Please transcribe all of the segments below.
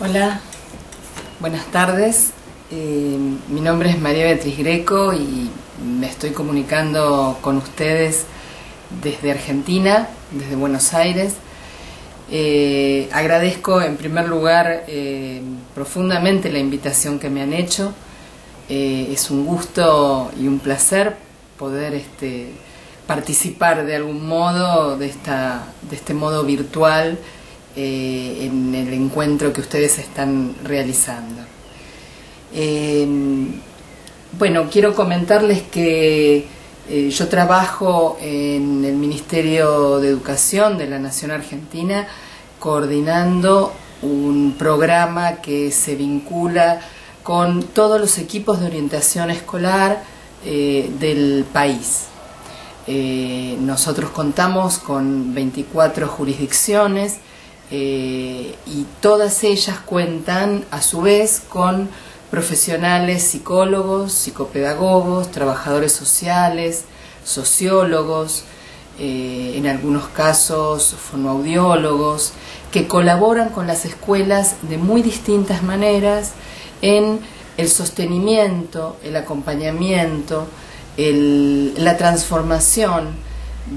Hola, buenas tardes. Mi nombre es María Beatriz Greco y me estoy comunicando con ustedes desde Argentina, desde Buenos Aires. Agradezco en primer lugar profundamente la invitación que me han hecho. Es un gusto y un placer poder participar de algún modo de este modo virtual en el encuentro que ustedes están realizando. Bueno, quiero comentarles que yo trabajo en el Ministerio de Educación de la Nación Argentina coordinando un programa que se vincula con todos los equipos de orientación escolar del país. Nosotros contamos con 24 jurisdicciones y todas ellas cuentan a su vez con profesionales psicólogos, psicopedagogos, trabajadores sociales, sociólogos, en algunos casos fonoaudiólogos, que colaboran con las escuelas de muy distintas maneras en el sostenimiento, el acompañamiento, la transformación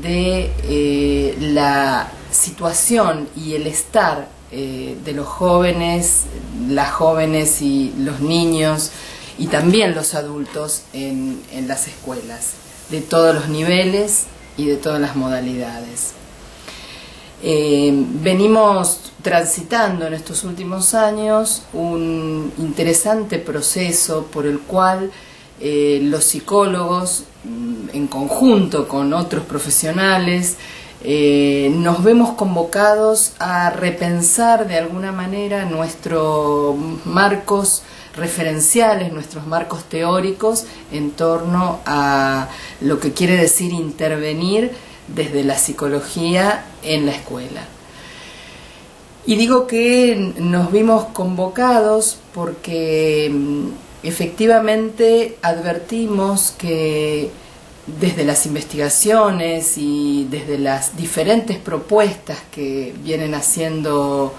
de la situación y el estar de los jóvenes, las jóvenes y los niños y también los adultos en las escuelas, de todos los niveles y de todas las modalidades. Venimos transitando en estos últimos años un interesante proceso por el cual los psicólogos, en conjunto con otros profesionales, nos vemos convocados a repensar de alguna manera nuestros marcos referenciales, nuestros marcos teóricos en torno a lo que quiere decir intervenir desde la psicología en la escuela. Y digo que nos vimos convocados porque efectivamente advertimos que desde las investigaciones y desde las diferentes propuestas que vienen haciendo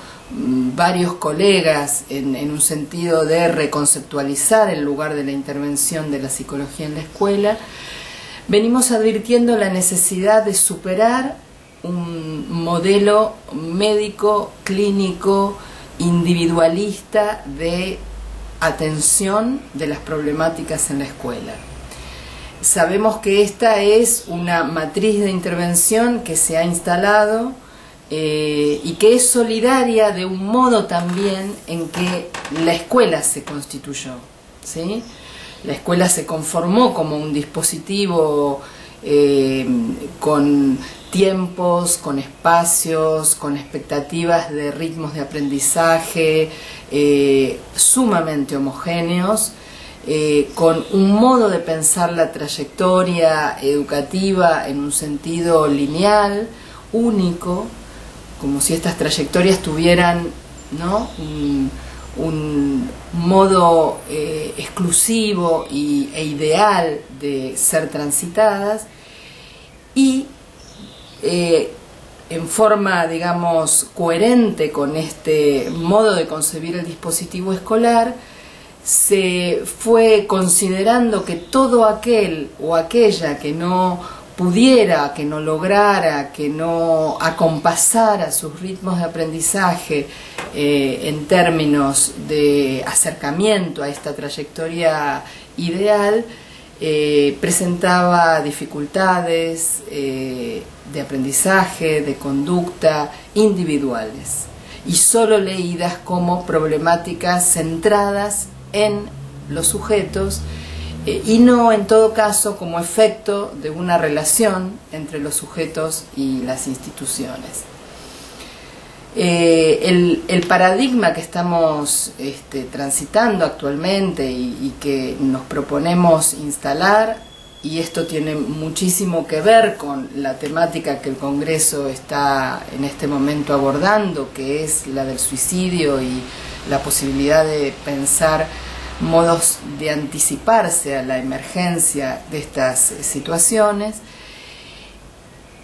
varios colegas en un sentido de reconceptualizar el lugar de la intervención de la psicología en la escuela, venimos advirtiendo la necesidad de superar un modelo médico, clínico, individualista de atención de las problemáticas en la escuela. Sabemos que esta es una matriz de intervención que se ha instalado y que es solidaria de un modo también en que la escuela se constituyó, ¿sí? La escuela se conformó como un dispositivo con tiempos, con espacios, con expectativas de ritmos de aprendizaje sumamente homogéneos, con un modo de pensar la trayectoria educativa en un sentido lineal, único, como si estas trayectorias tuvieran, ¿no?, un modo exclusivo e ideal de ser transitadas, y en forma, digamos, coherente con este modo de concebir el dispositivo escolar, se fue considerando que todo aquel o aquella que no pudiera, que no lograra, que no acompasara sus ritmos de aprendizaje en términos de acercamiento a esta trayectoria ideal, presentaba dificultades de aprendizaje, de conducta individuales y solo leídas como problemáticas centradas en los sujetos y no en todo caso como efecto de una relación entre los sujetos y las instituciones. El paradigma que estamos transitando actualmente y que nos proponemos instalar, y esto tiene muchísimo que ver con la temática que el Congreso está en este momento abordando, que es la del suicidio y la posibilidad de pensar modos de anticiparse a la emergencia de estas situaciones,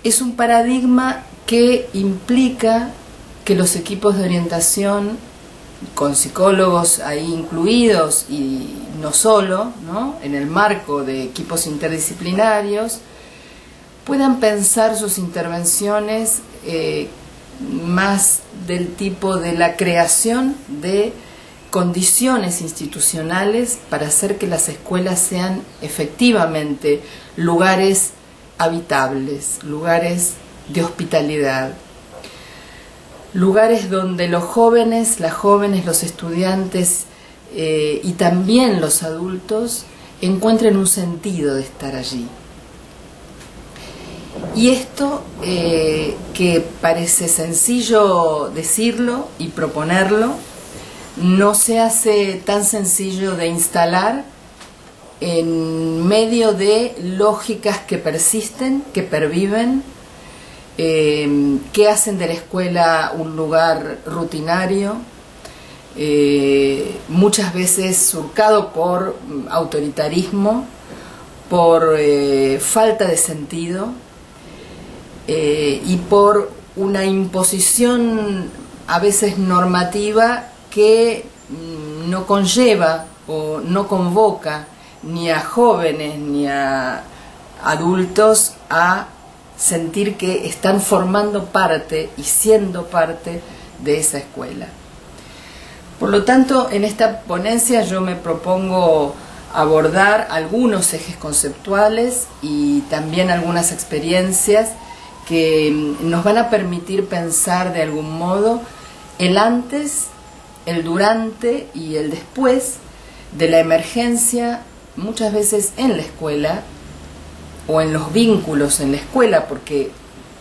es un paradigma que implica que los equipos de orientación con psicólogos ahí incluidos y no solo, ¿no?, en el marco de equipos interdisciplinarios, puedan pensar sus intervenciones más del tipo de la creación de condiciones institucionales para hacer que las escuelas sean efectivamente lugares habitables, lugares de hospitalidad, lugares donde los jóvenes, las jóvenes, los estudiantes y también los adultos encuentren un sentido de estar allí. Y esto, que parece sencillo decirlo y proponerlo, no se hace tan sencillo de instalar en medio de lógicas que persisten, que perviven, que hacen de la escuela un lugar rutinario, muchas veces surcado por autoritarismo, por falta de sentido y por una imposición a veces normativa que no conlleva o no convoca ni a jóvenes ni a adultos a sentir que están formando parte y siendo parte de esa escuela. Por lo tanto, en esta ponencia yo me propongo abordar algunos ejes conceptuales y también algunas experiencias que nos van a permitir pensar de algún modo el antes, el durante y el después de la emergencia, muchas veces en la escuela o en los vínculos en la escuela, porque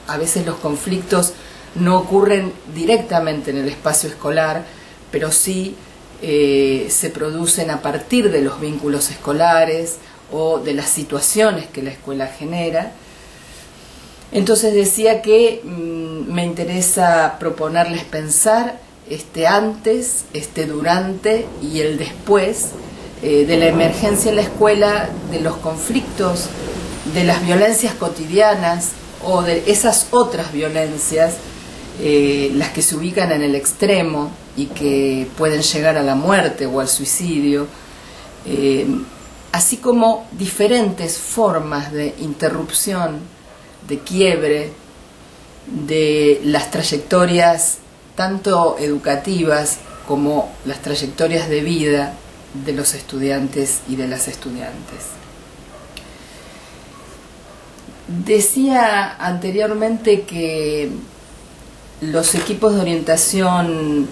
a veces los conflictos no ocurren directamente en el espacio escolar, pero sí se producen a partir de los vínculos escolares o de las situaciones que la escuela genera. Entonces decía que me interesa proponerles pensar este antes, este durante y el después de la emergencia en la escuela, de los conflictos, de las violencias cotidianas o de esas otras violencias, las que se ubican en el extremo y que pueden llegar a la muerte o al suicidio, así como diferentes formas de interrupción, de quiebre, de las trayectorias tanto educativas como las trayectorias de vida de los estudiantes y de las estudiantes. Decía anteriormente que los equipos de orientación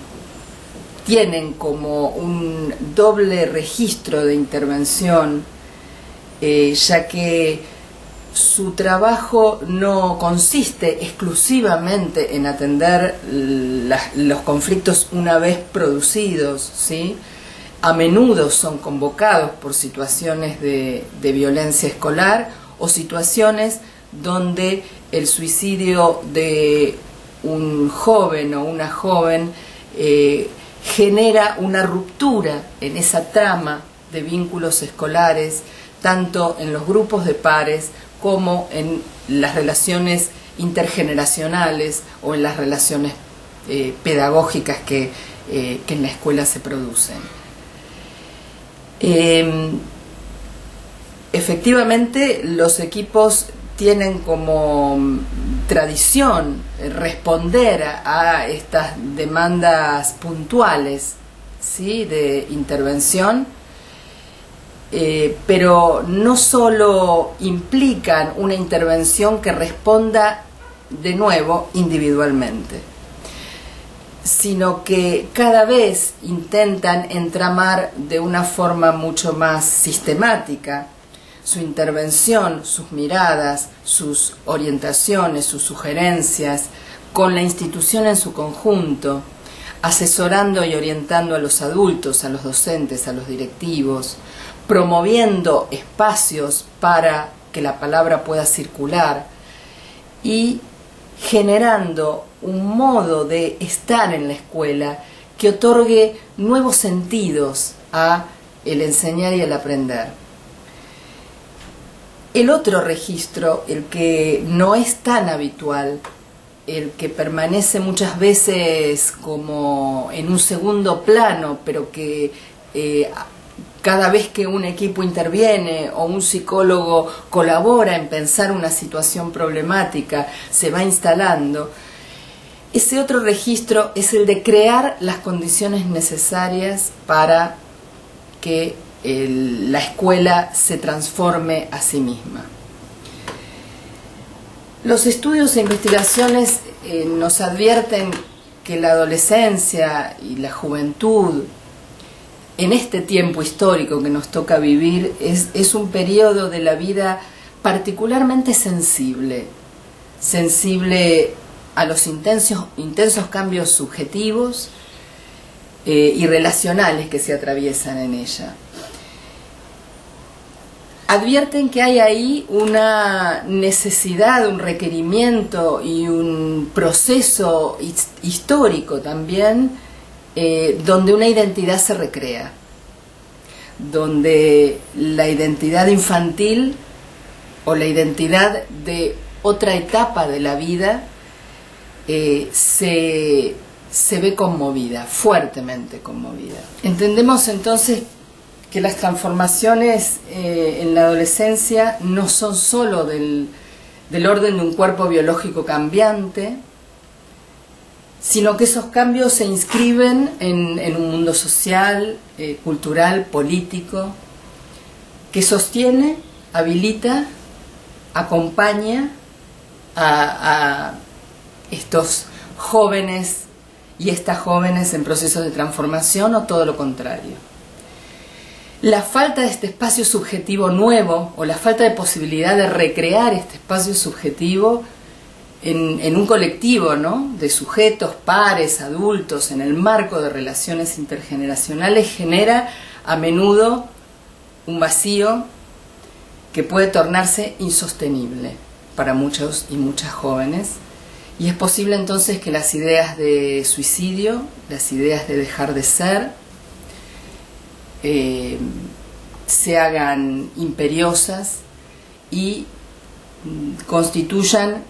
tienen como un doble registro de intervención, ya que su trabajo no consiste exclusivamente en atender los conflictos una vez producidos, ¿sí? A menudo son convocados por situaciones de violencia escolar o situaciones donde el suicidio de un joven o una joven genera una ruptura en esa trama de vínculos escolares, tanto en los grupos de pares como en las relaciones intergeneracionales o en las relaciones pedagógicas que en la escuela se producen. Efectivamente, los equipos tienen como tradición responder a estas demandas puntuales, ¿sí?, de intervención, pero no solo implican una intervención que responda de nuevo individualmente, sino que cada vez intentan entramar de una forma mucho más sistemática su intervención, sus miradas, sus orientaciones, sus sugerencias, con la institución en su conjunto, asesorando y orientando a los adultos, a los docentes, a los directivos, promoviendo espacios para que la palabra pueda circular y generando un modo de estar en la escuela que otorgue nuevos sentidos a el enseñar y el aprender. El otro registro, el que no es tan habitual, el que permanece muchas veces como en un segundo plano, pero que cada vez que un equipo interviene o un psicólogo colabora en pensar una situación problemática, se va instalando. Ese otro registro es el de crear las condiciones necesarias para que la escuela se transforme a sí misma. Los estudios e investigaciones nos advierten que la adolescencia y la juventud, en este tiempo histórico que nos toca vivir, es un periodo de la vida particularmente sensible a los intensos cambios subjetivos y relacionales que se atraviesan en ella. Advierten que hay ahí una necesidad, un requerimiento y un proceso histórico también, donde una identidad se recrea, donde la identidad infantil o la identidad de otra etapa de la vida se ve conmovida, fuertemente conmovida. Entendemos entonces que las transformaciones en la adolescencia no son sólo del orden de un cuerpo biológico cambiante, sino que esos cambios se inscriben en un mundo social, cultural, político, que sostiene, habilita, acompaña a estos jóvenes y estas jóvenes en procesos de transformación, o todo lo contrario. La falta de este espacio subjetivo nuevo, o la falta de posibilidad de recrear este espacio subjetivo en un colectivo, ¿no?, de sujetos, pares, adultos, en el marco de relaciones intergeneracionales, genera a menudo un vacío que puede tornarse insostenible para muchos y muchas jóvenes, y es posible entonces que las ideas de suicidio, las ideas de dejar de ser, se hagan imperiosas y constituyan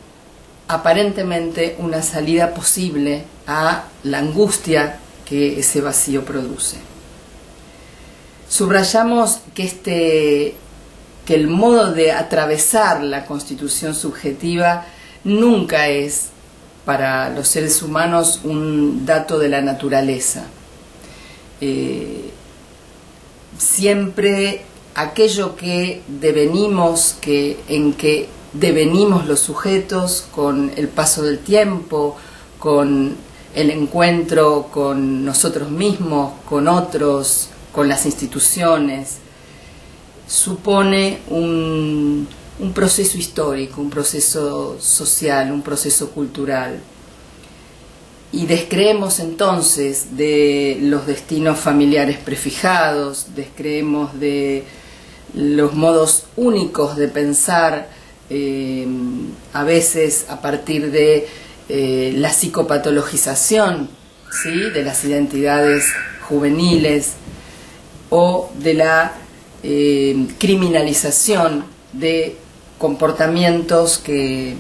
aparentemente una salida posible a la angustia que ese vacío produce. Subrayamos que el modo de atravesar la constitución subjetiva nunca es para los seres humanos un dato de la naturaleza. Siempre aquello que devenimos, en que devenimos los sujetos con el paso del tiempo, con el encuentro con nosotros mismos, con otros, con las instituciones, supone un proceso histórico, un proceso social, un proceso cultural. Y descreemos entonces de los destinos familiares prefijados, descreemos de los modos únicos de pensar, a veces a partir de la psicopatologización, ¿sí?, de las identidades juveniles, o de la criminalización de comportamientos que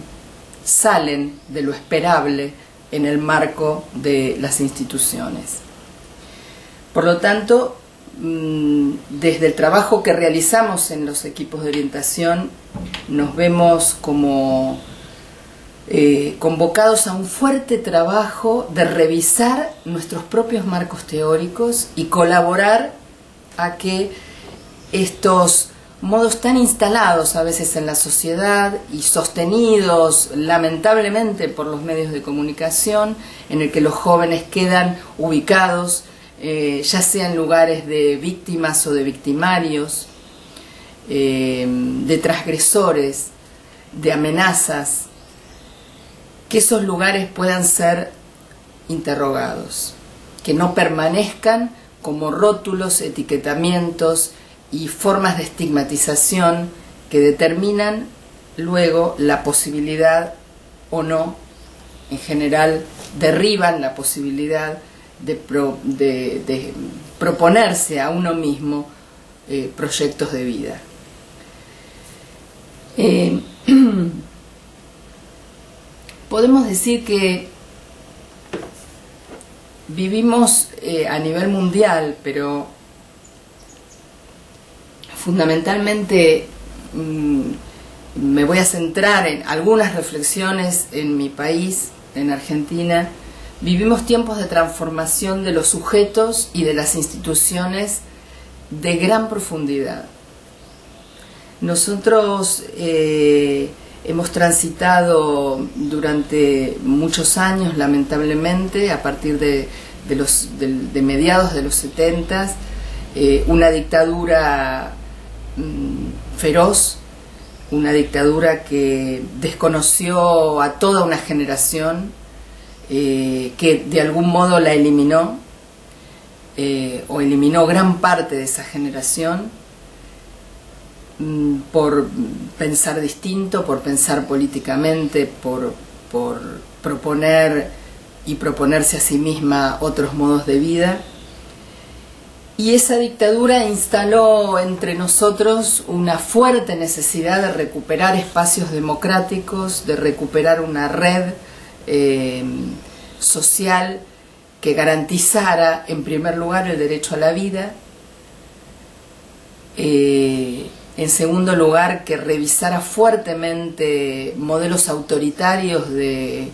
salen de lo esperable en el marco de las instituciones. Por lo tanto, desde el trabajo que realizamos en los equipos de orientación, nos vemos como convocados a un fuerte trabajo de revisar nuestros propios marcos teóricos y colaborar a que estos modos tan instalados a veces en la sociedad y sostenidos lamentablemente por los medios de comunicación, en el que los jóvenes quedan ubicados, ya sea en lugares de víctimas o de victimarios, de transgresores, de amenazas, que esos lugares puedan ser interrogados, que no permanezcan como rótulos, etiquetamientos y formas de estigmatización que determinan luego la posibilidad o no, en general derriban la posibilidad de proponerse a uno mismo proyectos de vida. podemos decir que vivimos a nivel mundial, pero fundamentalmente me voy a centrar en algunas reflexiones en mi país, en Argentina. Vivimos tiempos de transformación de los sujetos y de las instituciones de gran profundidad. Nosotros hemos transitado durante muchos años, lamentablemente, a partir de mediados de los 70, una dictadura feroz, una dictadura que desconoció a toda una generación, que de algún modo la eliminó, o eliminó gran parte de esa generación, por pensar distinto, por pensar políticamente, por proponer y proponerse a sí misma otros modos de vida. Y esa dictadura instaló entre nosotros una fuerte necesidad de recuperar espacios democráticos, de recuperar una red social que garantizara, en primer lugar, el derecho a la vida, en segundo lugar, que revisara fuertemente modelos autoritarios de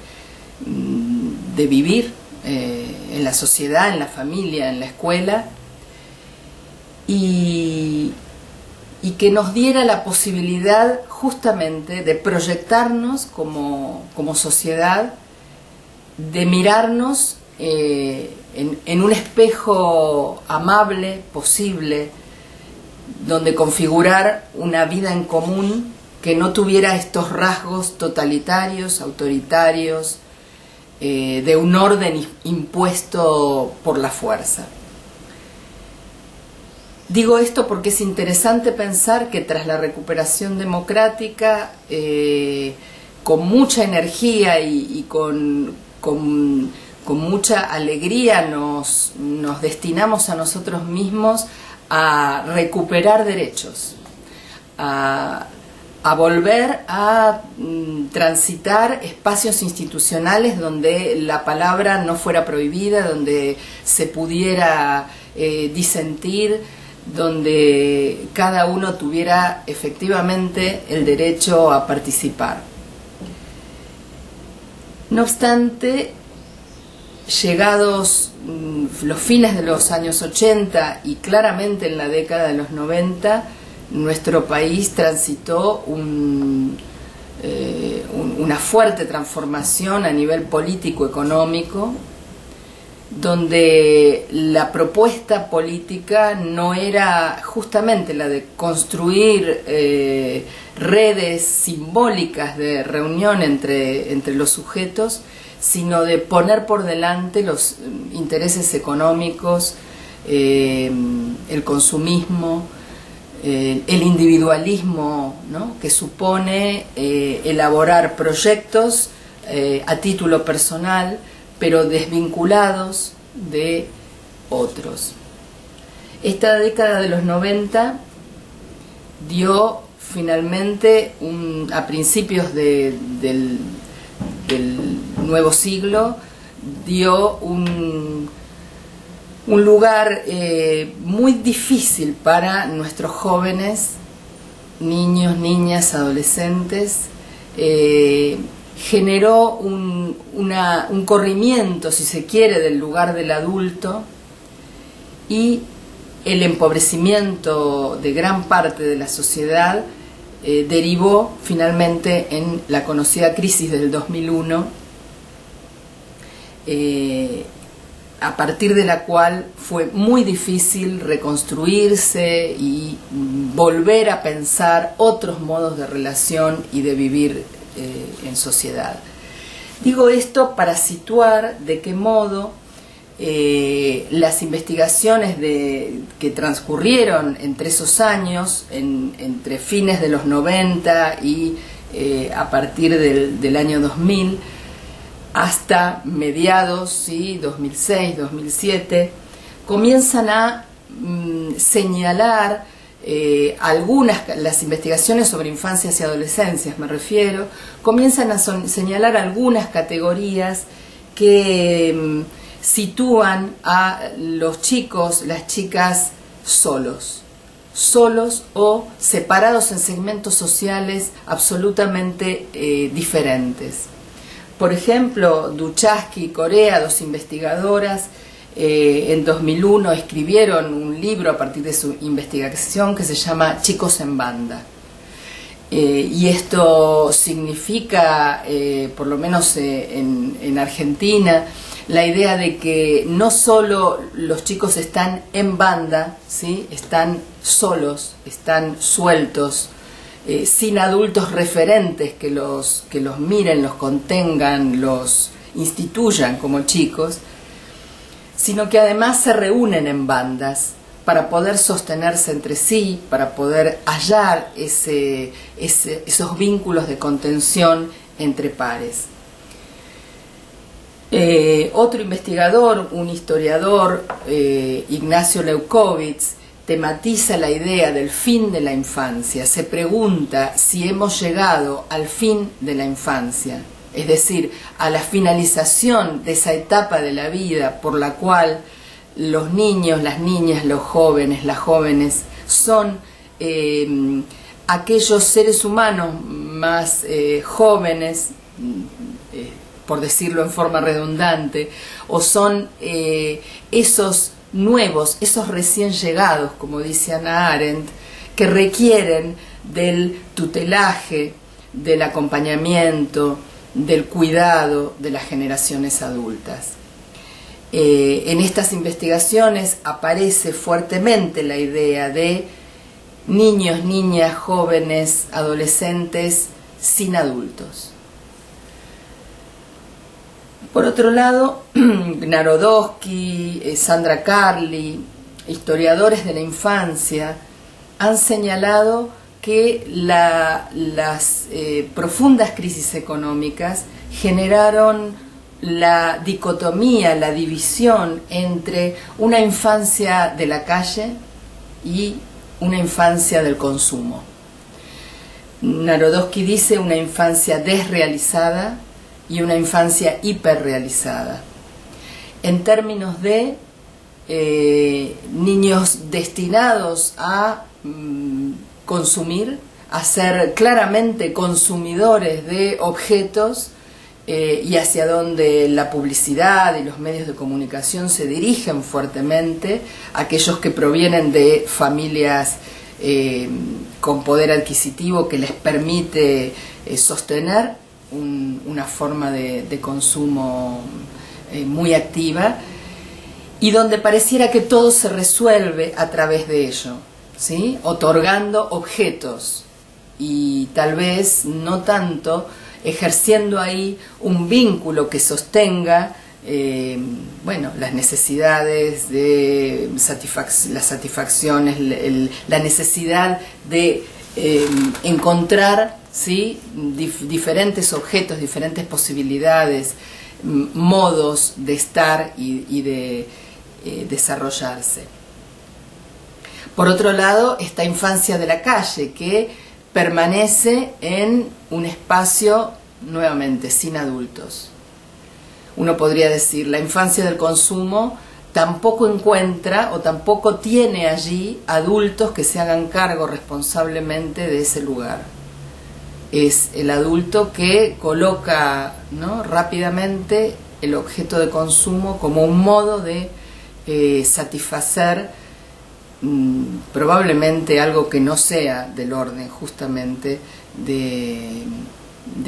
vivir en la sociedad, en la familia, en la escuela, y que nos diera la posibilidad justamente de proyectarnos como sociedad, de mirarnos en un espejo amable, posible, donde configurar una vida en común que no tuviera estos rasgos totalitarios, autoritarios, de un orden impuesto por la fuerza. Digo esto porque es interesante pensar que tras la recuperación democrática, con mucha energía y con mucha alegría nos destinamos a nosotros mismos a recuperar derechos, a volver a transitar espacios institucionales donde la palabra no fuera prohibida, donde se pudiera disentir, donde cada uno tuviera efectivamente el derecho a participar. No obstante, llegados los fines de los años 80 y claramente en la década de los 90, nuestro país transitó una fuerte transformación a nivel político-económico, donde la propuesta política no era justamente la de construir redes simbólicas de reunión entre los sujetos, sino de poner por delante los intereses económicos, el consumismo, el individualismo, ¿no?, que supone elaborar proyectos a título personal, pero desvinculados de otros. Esta década de los 90 dio finalmente, a principios del nuevo siglo, dio un lugar muy difícil para nuestros jóvenes, niños, niñas, adolescentes. Generó un corrimiento, si se quiere, del lugar del adulto, y el empobrecimiento de gran parte de la sociedad derivó finalmente en la conocida crisis del 2001, a partir de la cual fue muy difícil reconstruirse y volver a pensar otros modos de relación y de vivir en sociedad. Digo esto para situar de qué modo las investigaciones que transcurrieron entre esos años, entre fines de los 90 y a partir del año 2000, hasta mediados, ¿sí?, 2006, 2007, comienzan a señalar las investigaciones sobre infancias y adolescencias, me refiero, comienzan a señalar algunas categorías que sitúan a los chicos, las chicas solos o separados en segmentos sociales absolutamente diferentes. Por ejemplo, Duchaski y Corea, dos investigadoras, en 2001 escribieron un libro a partir de su investigación que se llama Chicos en banda. Y esto significa, por lo menos en Argentina, la idea de que no solo los chicos están en banda, ¿sí? Están solos, están sueltos, sin adultos referentes que los miren, los contengan, los instituyan como chicos, sino que además se reúnen en bandas para poder sostenerse entre sí, para poder hallar esos vínculos de contención entre pares. Otro investigador, un historiador, Ignacio Leukovitz, tematiza la idea del fin de la infancia. Se pregunta si hemos llegado al fin de la infancia, es decir, a la finalización de esa etapa de la vida por la cual los niños, las niñas, los jóvenes, las jóvenes son aquellos seres humanos más jóvenes, por decirlo en forma redundante, o son esos nuevos, esos recién llegados, como dice Hannah Arendt, que requieren del tutelaje, del acompañamiento, del cuidado de las generaciones adultas. En estas investigaciones aparece fuertemente la idea de niños, niñas, jóvenes, adolescentes sin adultos. Por otro lado, Narodowski, Sandra Carli, historiadores de la infancia, han señalado que las profundas crisis económicas generaron la dicotomía, la división entre una infancia de la calle y una infancia del consumo. Narodowski dice una infancia desrealizada y una infancia hiperrealizada. En términos de niños destinados a consumir, a ser claramente consumidores de objetos, y hacia donde la publicidad y los medios de comunicación se dirigen fuertemente, aquellos que provienen de familias con poder adquisitivo que les permite sostener una forma de consumo muy activa, y donde pareciera que todo se resuelve a través de ello, ¿sí? Otorgando objetos y tal vez no tanto ejerciendo ahí un vínculo que sostenga las necesidades de las satisfacciones, la necesidad de encontrar, ¿sí? Diferentes objetos, diferentes posibilidades, modos de estar y de desarrollarse. Por otro lado, esta infancia de la calle que permanece en un espacio nuevamente sin adultos. Uno podría decir, la infancia del consumo tampoco encuentra o tampoco tiene allí adultos que se hagan cargo responsablemente de ese lugar. Es el adulto que coloca, ¿no?, rápidamente el objeto de consumo como un modo de satisfacer probablemente algo que no sea del orden justamente de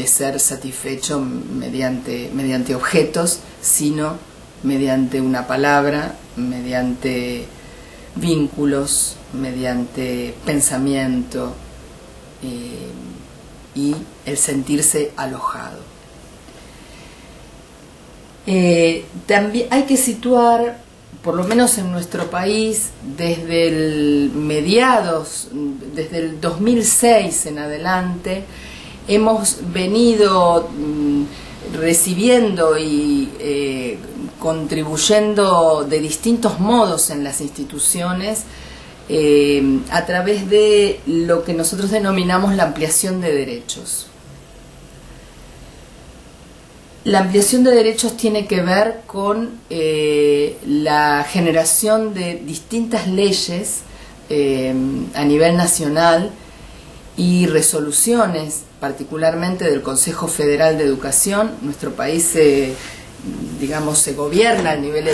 ser satisfecho mediante objetos, sino mediante una palabra, mediante vínculos, mediante pensamiento y el sentirse alojado. También hay que situar, por lo menos en nuestro país, desde el 2006 en adelante, hemos venido recibiendo y contribuyendo de distintos modos en las instituciones a través de lo que nosotros denominamos la ampliación de derechos. La ampliación de derechos tiene que ver con la generación de distintas leyes a nivel nacional y resoluciones, particularmente del Consejo Federal de Educación. Nuestro país se gobierna a nivel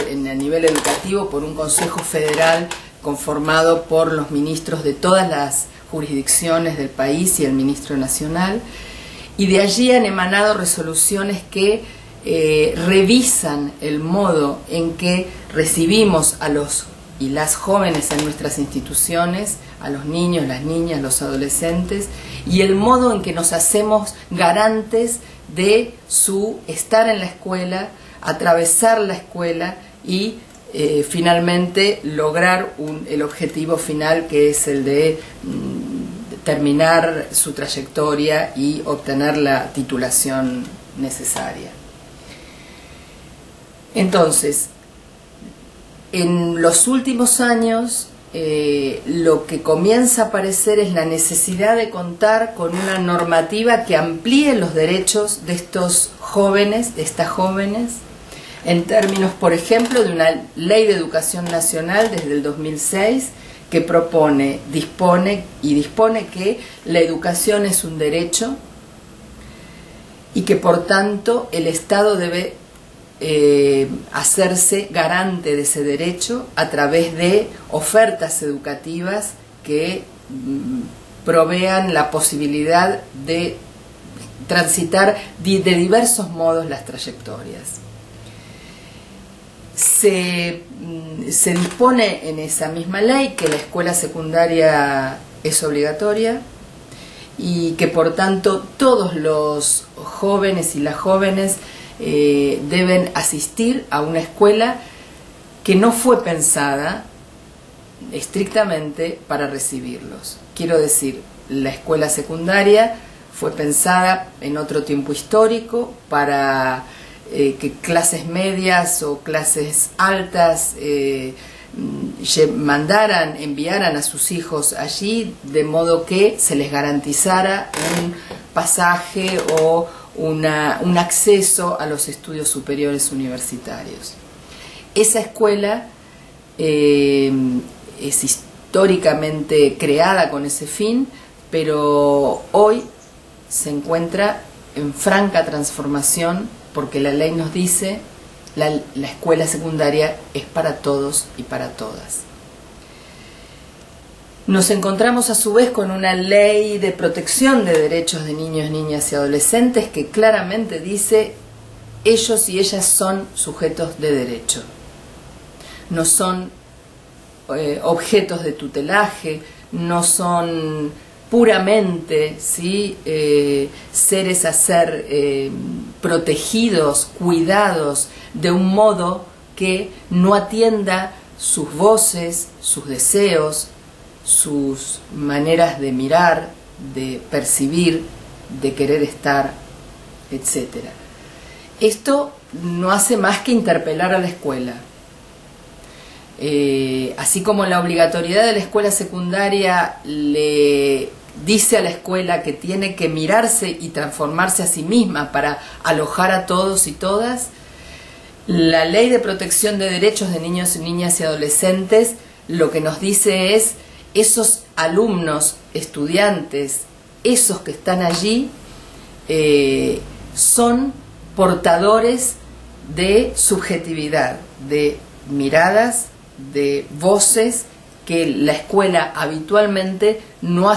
educativo por un Consejo Federal conformado por los ministros de todas las jurisdicciones del país y el ministro nacional. Y de allí han emanado resoluciones que revisan el modo en que recibimos a los y las jóvenes en nuestras instituciones, a los niños, las niñas, los adolescentes, y el modo en que nos hacemos garantes de su estar en la escuela, atravesar la escuela y finalmente lograr el objetivo final, que es el de terminar su trayectoria y obtener la titulación necesaria. Entonces, en los últimos años, lo que comienza a aparecer es la necesidad de contar con una normativa que amplíe los derechos de estos jóvenes, de estas jóvenes, en términos, por ejemplo, de una ley de educación nacional desde el 2006, que dispone que la educación es un derecho y que por tanto el Estado debe hacerse garante de ese derecho a través de ofertas educativas que provean la posibilidad de transitar de diversos modos las trayectorias. Se dispone en esa misma ley que la escuela secundaria es obligatoria y que por tanto todos los jóvenes y las jóvenes deben asistir a una escuela que no fue pensada estrictamente para recibirlos. Quiero decir, la escuela secundaria fue pensada en otro tiempo histórico para que clases medias o clases altas enviaran a sus hijos allí, de modo que se les garantizara un pasaje o un acceso a los estudios superiores universitarios. Esa escuela es históricamente creada con ese fin, pero hoy se encuentra en franca transformación, porque la ley nos dice la escuela secundaria es para todos y para todas. Nos encontramos a su vez con una ley de protección de derechos de niños, niñas y adolescentes que claramente dice: ellos y ellas son sujetos de derecho, no son objetos de tutelaje, no son puramente seres a ser protegidos, cuidados de un modo que no atienda sus voces, sus deseos, sus maneras de mirar, de percibir, de querer estar, etc. Esto no hace más que interpelar a la escuela. Así como la obligatoriedad de la escuela secundaria le dice a la escuela que tiene que mirarse y transformarse a sí misma para alojar a todos y todas, la Ley de Protección de Derechos de Niños, Niñas y Adolescentes lo que nos dice es: esos alumnos, estudiantes, esos que están allí, son portadores de subjetividad, de miradas, de voces que la escuela habitualmente no ha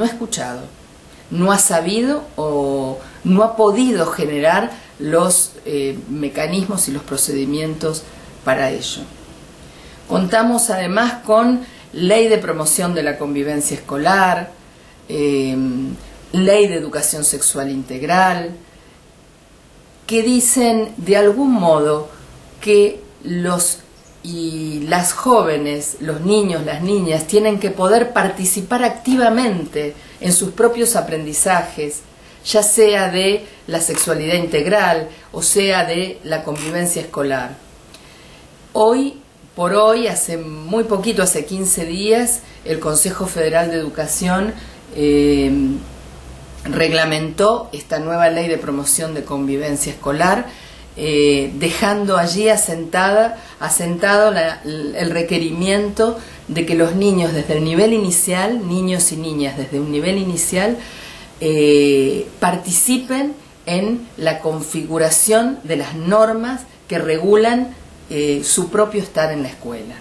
escuchado, no ha sabido o no ha podido generar los mecanismos y los procedimientos para ello. Contamos además con ley de promoción de la convivencia escolar, ley de educación sexual integral, que dicen de algún modo que los y las jóvenes, los niños, las niñas, tienen que poder participar activamente en sus propios aprendizajes, ya sea de la sexualidad integral o sea de la convivencia escolar. Hoy, por hoy, hace muy poquito, hace 15 días, el Consejo Federal de Educación reglamentó esta nueva ley de promoción de convivencia escolar, dejando allí asentado el requerimiento de que los niños desde el nivel inicial, niños y niñas desde un nivel inicial, participen en la configuración de las normas que regulan su propio estar en la escuela.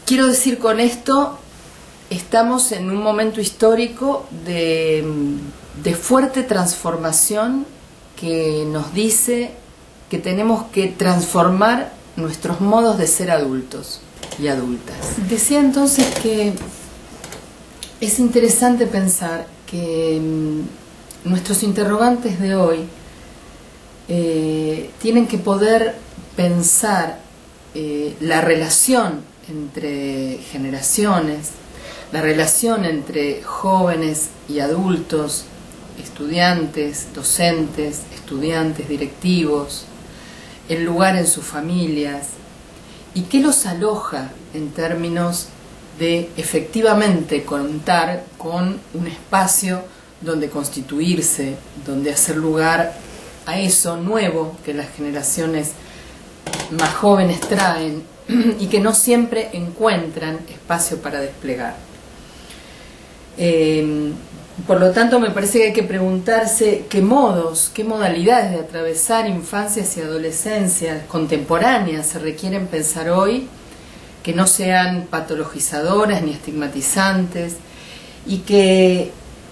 Quiero decir con esto, estamos en un momento histórico de fuerte transformación que nos dice que tenemos que transformar nuestros modos de ser adultos y adultas. Decía entonces que es interesante pensar que nuestros interrogantes de hoy tienen que poder pensar la relación entre generaciones, la relación entre jóvenes y adultos, estudiantes, docentes, estudiantes, directivos, el lugar en sus familias, y qué los aloja en términos de efectivamente contar con un espacio donde constituirse, donde hacer lugar a eso nuevo que las generaciones más jóvenes traen y que no siempre encuentran espacio para desplegar. Por lo tanto, me parece que hay que preguntarse qué modos, qué modalidades de atravesar infancias y adolescencias contemporáneas se requieren pensar hoy, que no sean patologizadoras ni estigmatizantes, y que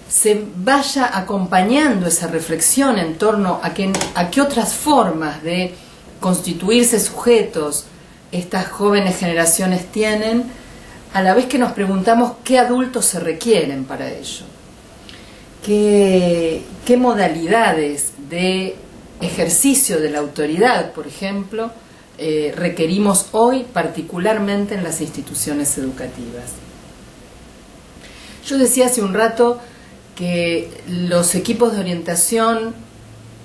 se vaya acompañando esa reflexión en torno a qué otras formas de constituirse sujetos estas jóvenes generaciones tienen, a la vez que nos preguntamos qué adultos se requieren para ello, qué modalidades de ejercicio de la autoridad, por ejemplo, requerimos hoy, particularmente en las instituciones educativas. Yo decía hace un rato que los equipos de orientación,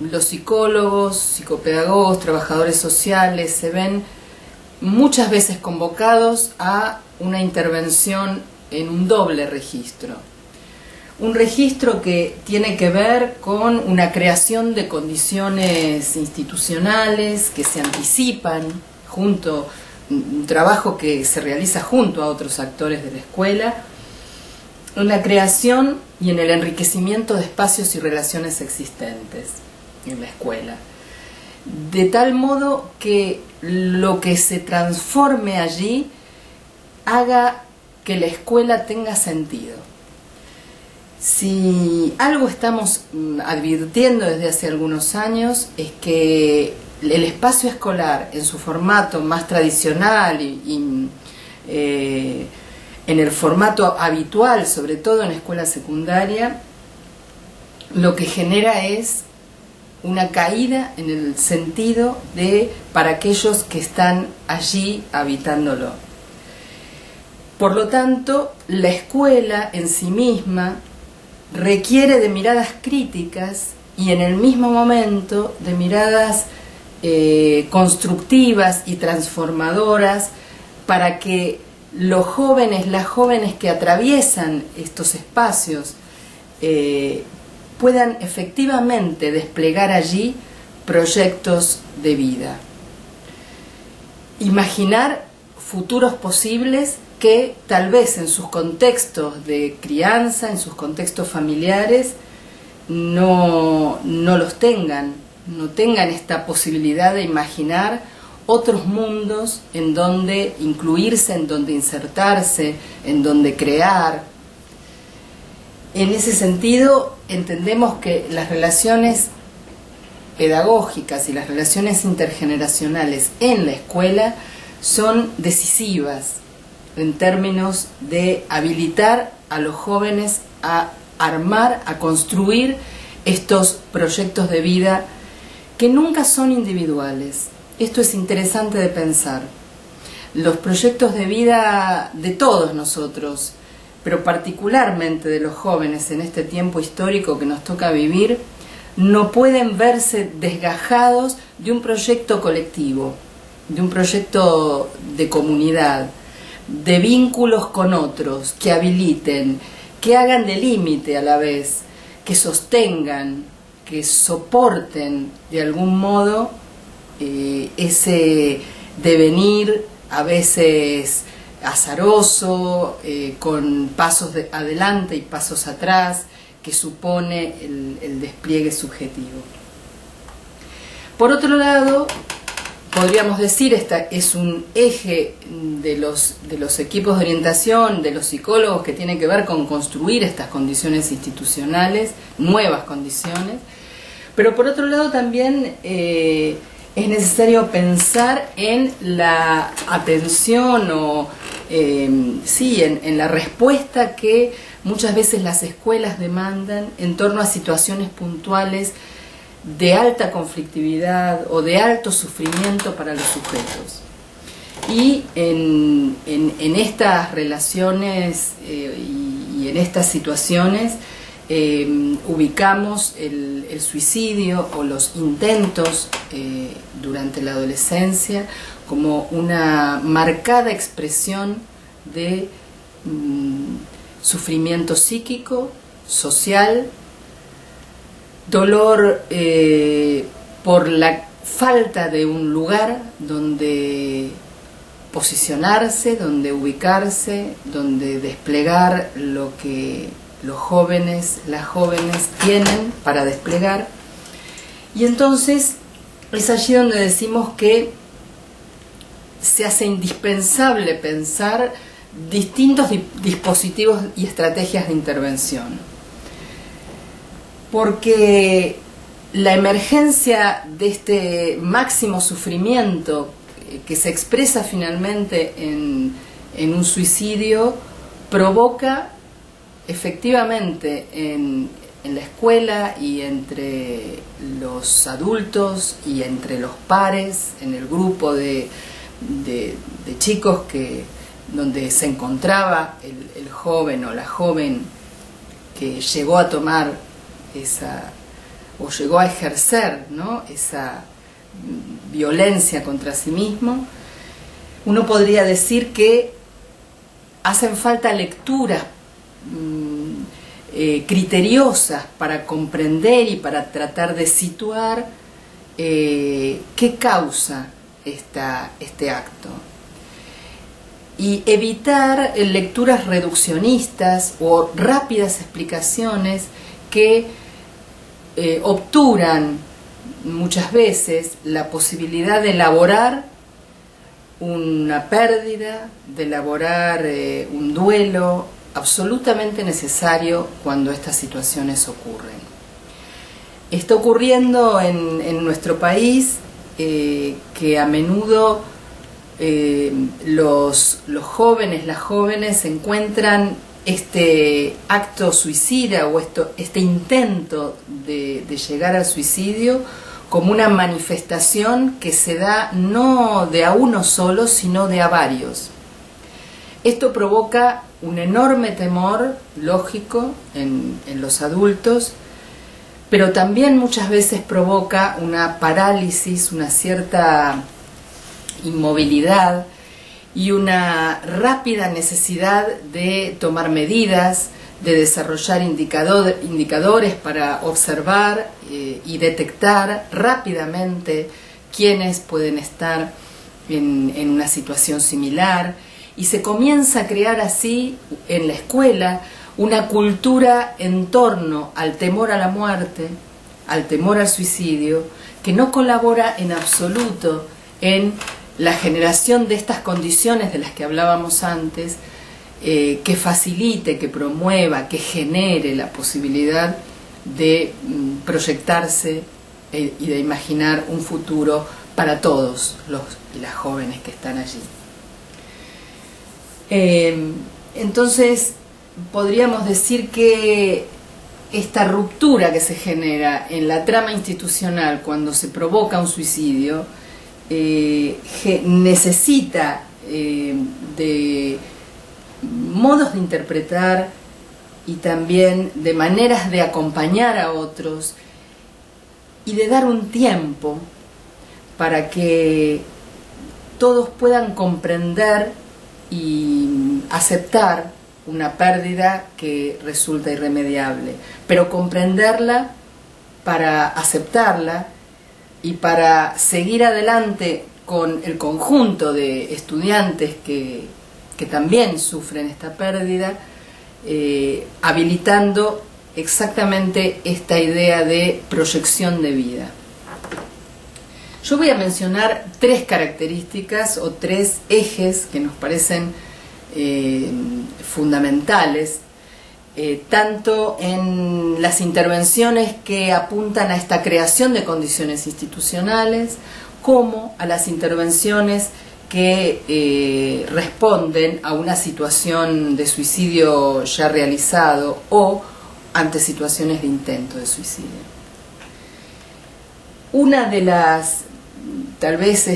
los psicólogos, psicopedagogos, trabajadores sociales, se ven muchas veces convocados a una intervención en un doble registro. Un registro que tiene que ver con una creación de condiciones institucionales que se anticipan un trabajo que se realiza junto a otros actores de la escuela, en la creación y en el enriquecimiento de espacios y relaciones existentes en la escuela, de tal modo que lo que se transforme allí haga que la escuela tenga sentido. Si algo estamos advirtiendo desde hace algunos años es que el espacio escolar en su formato más tradicional en el formato habitual, sobre todo en la escuela secundaria, lo que genera es una caída en el sentido para aquellos que están allí habitándolo. Por lo tanto, la escuela en sí misma requiere de miradas críticas y en el mismo momento de miradas constructivas y transformadoras para que los jóvenes, las jóvenes que atraviesan estos espacios puedan efectivamente desplegar allí proyectos de vida. Imaginar futuros posibles que tal vez en sus contextos de crianza, en sus contextos familiares, no los tengan, no tengan esta posibilidad de imaginar otros mundos en donde incluirse, en donde insertarse, en donde crear. En ese sentido, entendemos que las relaciones pedagógicas y las relaciones intergeneracionales en la escuela son decisivas en términos de habilitar a los jóvenes a armar, a construir estos proyectos de vida que nunca son individuales. Esto es interesante de pensar. Los proyectos de vida de todos nosotros, pero particularmente de los jóvenes en este tiempo histórico que nos toca vivir, no pueden verse desgajados de un proyecto colectivo, de un proyecto de comunidad, de vínculos con otros que habiliten, que hagan de límite a la vez, que sostengan, que soporten de algún modo ese devenir a veces azaroso, con pasos adelante y pasos atrás, que supone el despliegue subjetivo. Por otro lado, podríamos decir, esta es un eje de los equipos de orientación, de los psicólogos, que tiene que ver con construir estas condiciones institucionales, nuevas condiciones, pero por otro lado también es necesario pensar en la atención o en la respuesta que muchas veces las escuelas demandan en torno a situaciones puntuales de alta conflictividad o de alto sufrimiento para los sujetos. Y en estas relaciones y en estas situaciones ubicamos el suicidio o los intentos durante la adolescencia como una marcada expresión de sufrimiento psíquico, social, dolor por la falta de un lugar donde posicionarse, donde ubicarse, donde desplegar lo que los jóvenes, las jóvenes tienen para desplegar. Y entonces es allí donde decimos que se hace indispensable pensar distintos dispositivos y estrategias de intervención, porque la emergencia de este máximo sufrimiento que se expresa finalmente en un suicidio provoca efectivamente en la escuela y entre los adultos y entre los pares, en el grupo de chicos donde se encontraba el joven o la joven que llegó a tomar o llegó a ejercer, ¿no?, esa violencia contra sí mismo. Uno podría decir que hacen falta lecturas criteriosas para comprender y para tratar de situar qué causa este acto, y evitar lecturas reduccionistas o rápidas explicaciones que obturan muchas veces la posibilidad de elaborar una pérdida, de elaborar un duelo absolutamente necesario cuando estas situaciones ocurren. Está ocurriendo en nuestro país que a menudo los jóvenes, las jóvenes encuentran este acto suicida o este intento de llegar al suicidio como una manifestación que se da no de a uno solo, sino de a varios. Esto provoca un enorme temor lógico en los adultos, pero también muchas veces provoca una parálisis, una cierta inmovilidad y una rápida necesidad de tomar medidas, de desarrollar indicadores para observar y detectar rápidamente quiénes pueden estar en una situación similar, y se comienza a crear así en la escuela una cultura en torno al temor a la muerte, al temor al suicidio, que no colabora en absoluto en la generación de estas condiciones de las que hablábamos antes, que facilite, que promueva, que genere la posibilidad de proyectarse y de imaginar un futuro para todos las jóvenes que están allí. Entonces, podríamos decir que esta ruptura que se genera en la trama institucional cuando se provoca un suicidio necesita de modos de interpretar y también de maneras de acompañar a otros y de dar un tiempo para que todos puedan comprender y aceptar una pérdida que resulta irremediable, pero comprenderla para aceptarla y para seguir adelante con el conjunto de estudiantes que también sufren esta pérdida, habilitando exactamente esta idea de proyección de vida. Yo voy a mencionar 3 características o 3 ejes que nos parecen fundamentales, tanto en las intervenciones que apuntan a esta creación de condiciones institucionales, como a las intervenciones que responden a una situación de suicidio ya realizado o ante situaciones de intento de suicidio. Una de las, tal vez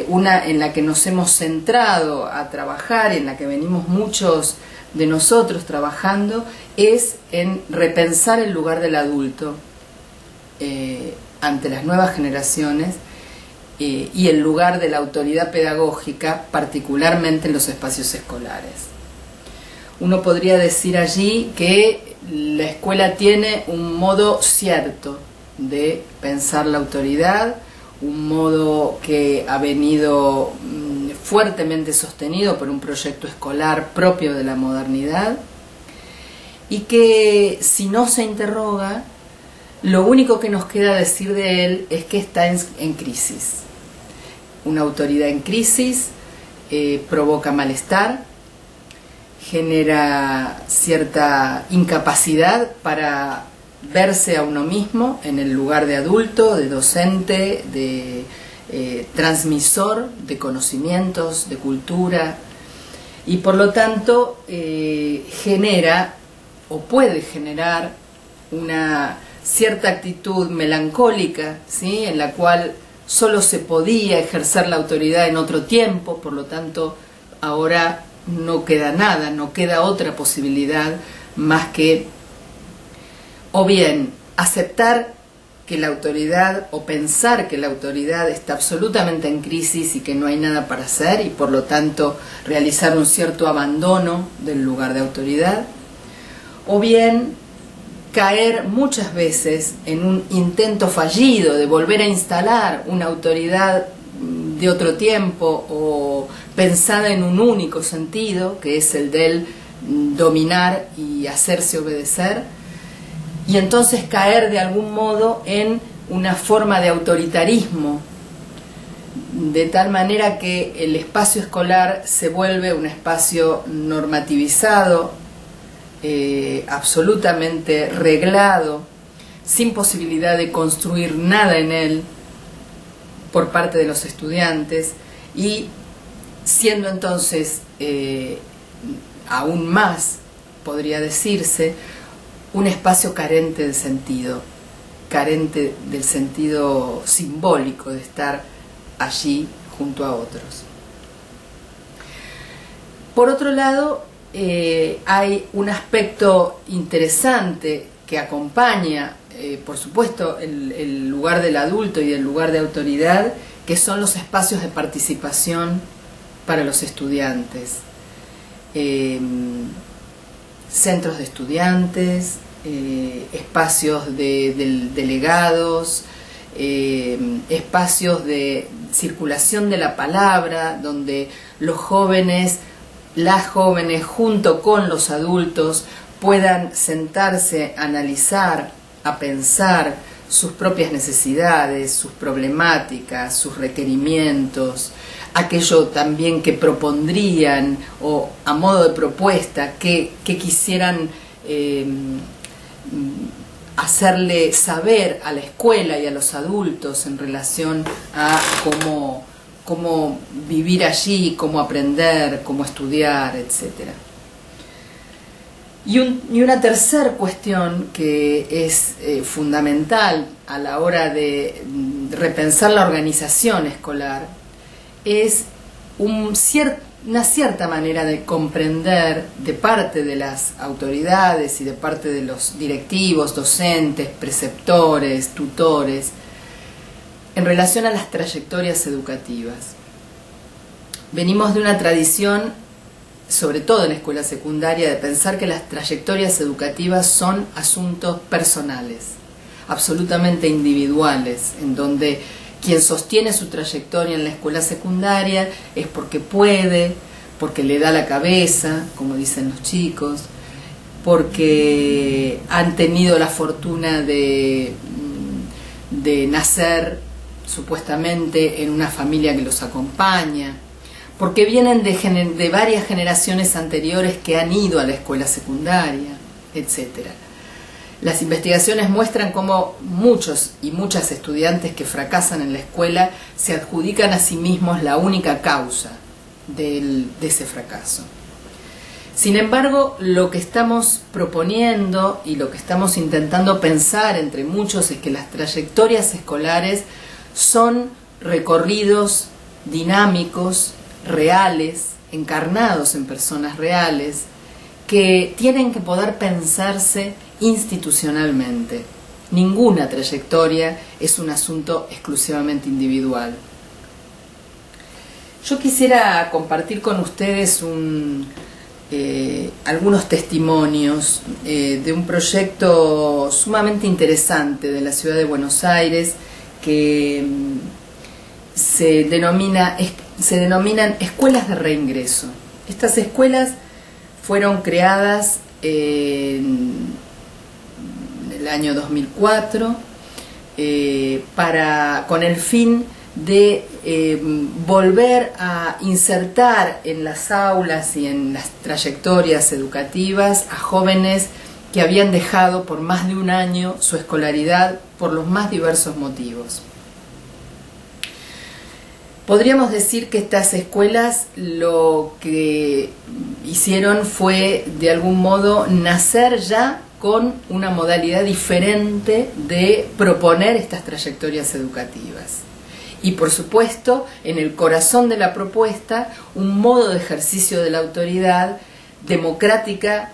una en la que nos hemos centrado a trabajar, en la que venimos muchos de nosotros trabajando, es en repensar el lugar del adulto ante las nuevas generaciones y el lugar de la autoridad pedagógica, particularmente en los espacios escolares. Uno podría decir allí que la escuela tiene un modo cierto de pensar la autoridad, un modo que ha venido fuertemente sostenido por un proyecto escolar propio de la modernidad, y que si no se interroga, lo único que nos queda decir de él es que está en crisis. Una autoridad en crisis provoca malestar, genera cierta incapacidad para verse a uno mismo en el lugar de adulto, de docente, de transmisor de conocimientos, de cultura, y por lo tanto genera o puede generar una cierta actitud melancólica, ¿sí?, en la cual solo se podía ejercer la autoridad en otro tiempo, por lo tanto ahora no queda nada, no queda otra posibilidad más que o bien aceptar que la autoridad o pensar que la autoridad está absolutamente en crisis y que no hay nada para hacer, y por lo tanto realizar un cierto abandono del lugar de autoridad, o bien caer muchas veces en un intento fallido de volver a instalar una autoridad de otro tiempo o pensada en un único sentido, que es el del dominar y hacerse obedecer, y entonces caer de algún modo en una forma de autoritarismo, de tal manera que el espacio escolar se vuelve un espacio normativizado, absolutamente reglado, sin posibilidad de construir nada en él por parte de los estudiantes, y siendo entonces aún más, podría decirse, un espacio carente de sentido, carente del sentido simbólico de estar allí junto a otros. Por otro lado, hay un aspecto interesante que acompaña, por supuesto, el lugar del adulto y el lugar de autoridad, que son los espacios de participación para los estudiantes. Centros de estudiantes, espacios de delegados, espacios de circulación de la palabra, donde los jóvenes, las jóvenes junto con los adultos puedan sentarse a analizar, a pensar sus propias necesidades, sus problemáticas, sus requerimientos, aquello también que propondrían o a modo de propuesta que quisieran hacerle saber a la escuela y a los adultos en relación a cómo vivir allí, cómo aprender, cómo estudiar, etc. Y una tercera cuestión que es fundamental a la hora de repensar la organización escolar es una cierta manera de comprender de parte de las autoridades y de parte de los directivos, docentes, preceptores, tutores, en relación a las trayectorias educativas. Venimos de una tradición, sobre todo en la escuela secundaria, de pensar que las trayectorias educativas son asuntos personales, absolutamente individuales, en donde quien sostiene su trayectoria en la escuela secundaria es porque puede, porque le da la cabeza, como dicen los chicos, porque han tenido la fortuna de nacer supuestamente en una familia que los acompaña, porque vienen de varias generaciones anteriores que han ido a la escuela secundaria, etc. Las investigaciones muestran cómo muchos y muchas estudiantes que fracasan en la escuela se adjudican a sí mismos la única causa de ese fracaso. Sin embargo, lo que estamos proponiendo y lo que estamos intentando pensar entre muchos es que las trayectorias escolares son recorridos dinámicos, reales, encarnados en personas reales, que tienen que poder pensarse institucionalmente. Ninguna trayectoria es un asunto exclusivamente individual. Yo quisiera compartir con ustedes algunos testimonios de un proyecto sumamente interesante de la ciudad de Buenos Aires que se denominan escuelas de reingreso. Estas escuelas fueron creadas en el año 2004 con el fin de volver a insertar en las aulas y en las trayectorias educativas a jóvenes que habían dejado por más de un año su escolaridad por los más diversos motivos. Podríamos decir que estas escuelas lo que hicieron fue, de algún modo, nacer ya con una modalidad diferente de proponer estas trayectorias educativas. Y, por supuesto, en el corazón de la propuesta, un modo de ejercicio de la autoridad democrática,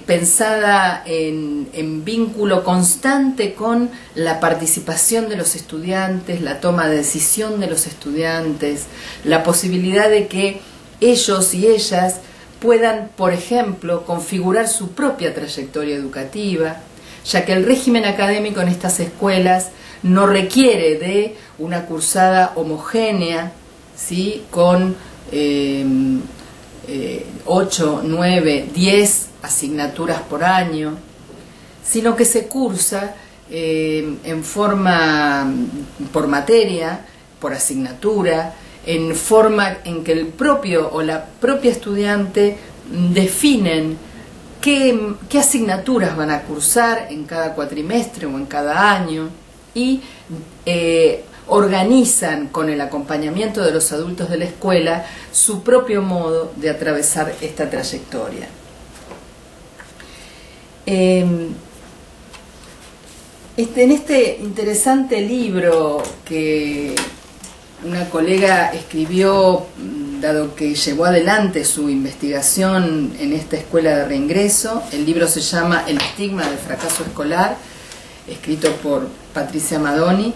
pensada en vínculo constante con la participación de los estudiantes, la toma de decisión de los estudiantes, la posibilidad de que ellos y ellas puedan, por ejemplo, configurar su propia trayectoria educativa, ya que el régimen académico en estas escuelas no requiere de una cursada homogénea, ¿sí?, con 8, 9, 10 asignaturas por año, sino que se cursa en forma por materia, por asignatura, en forma en que el propio o la propia estudiante definen qué asignaturas van a cursar en cada cuatrimestre o en cada año y organizan con el acompañamiento de los adultos de la escuela su propio modo de atravesar esta trayectoria. En este interesante libro que una colega escribió, dado que llevó adelante su investigación en esta escuela de reingreso, el libro se llama El estigma del fracaso escolar, escrito por Patricia Madoni,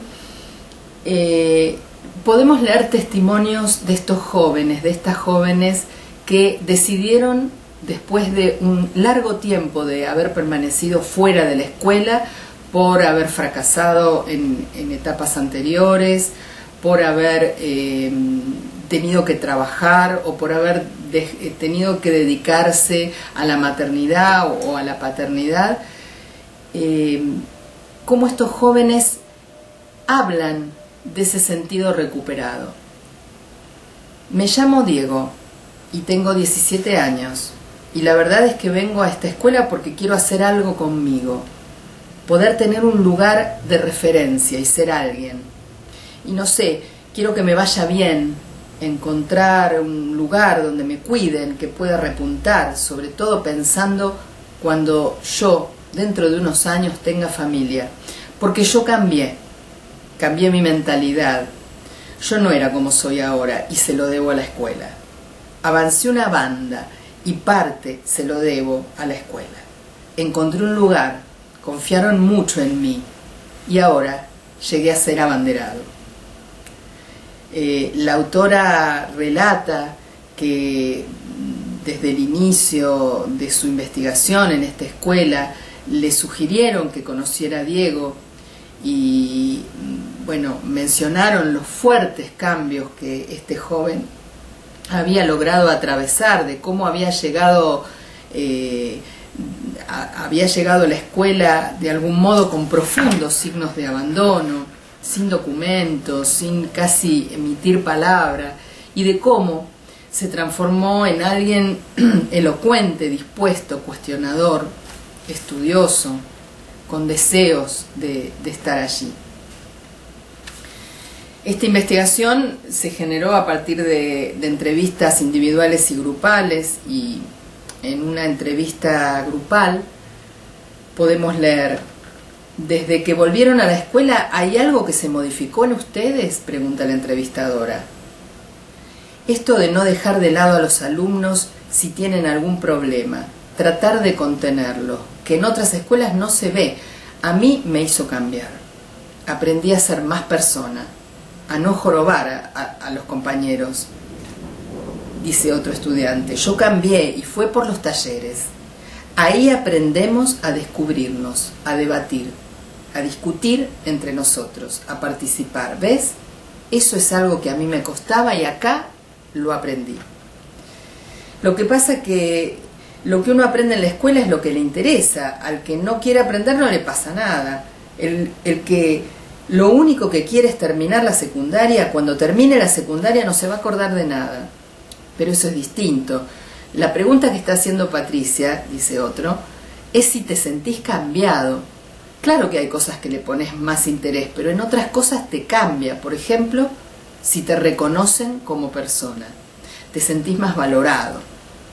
podemos leer testimonios de estos jóvenes, de estas jóvenes que decidieron, después de un largo tiempo de haber permanecido fuera de la escuela, por haber fracasado en etapas anteriores, por haber tenido que trabajar o por haber tenido que dedicarse a la maternidad o a la paternidad, cómo estos jóvenes hablan de ese sentido recuperado. Me llamo Diego y tengo 17 años. Y la verdad es que vengo a esta escuela porque quiero hacer algo conmigo, poder tener un lugar de referencia y ser alguien. Y no sé, quiero que me vaya bien, encontrar un lugar donde me cuiden, que pueda repuntar, sobre todo pensando cuando yo, dentro de unos años, tenga familia. Porque yo cambié mi mentalidad. Yo no era como soy ahora y se lo debo a la escuela. Avancé una banda y parte se lo debo a la escuela. Encontré un lugar, confiaron mucho en mí y ahora llegué a ser abanderado. La autora relata que desde el inicio de su investigación en esta escuela le sugirieron que conociera a Diego y bueno, mencionaron los fuertes cambios que este joven había logrado atravesar, de cómo había llegado a la escuela de algún modo con profundos signos de abandono, sin documentos, sin casi emitir palabra, y de cómo se transformó en alguien elocuente, dispuesto, cuestionador, estudioso, con deseos de estar allí. Esta investigación se generó a partir de entrevistas individuales y grupales, y en una entrevista grupal podemos leer: «Desde que volvieron a la escuela, ¿hay algo que se modificó en ustedes?», pregunta la entrevistadora. «Esto de no dejar de lado a los alumnos si tienen algún problema, tratar de contenerlo, que en otras escuelas no se ve, a mí me hizo cambiar. Aprendí a ser más persona, a no jorobar a los compañeros», dice otro estudiante. «Yo cambié y fue por los talleres. Ahí aprendemos a descubrirnos, a debatir, a discutir entre nosotros, a participar. ¿Ves? Eso es algo que a mí me costaba y acá lo aprendí». Lo que pasa que lo que uno aprende en la escuela es lo que le interesa. Al que no quiere aprender no le pasa nada. El que lo único que quiere es terminar la secundaria, cuando termine la secundaria no se va a acordar de nada. Pero eso es distinto. La pregunta que está haciendo Patricia, dice otro, es si te sentís cambiado. Claro que hay cosas que le pones más interés, pero en otras cosas te cambia. Por ejemplo, si te reconocen como persona, te sentís más valorado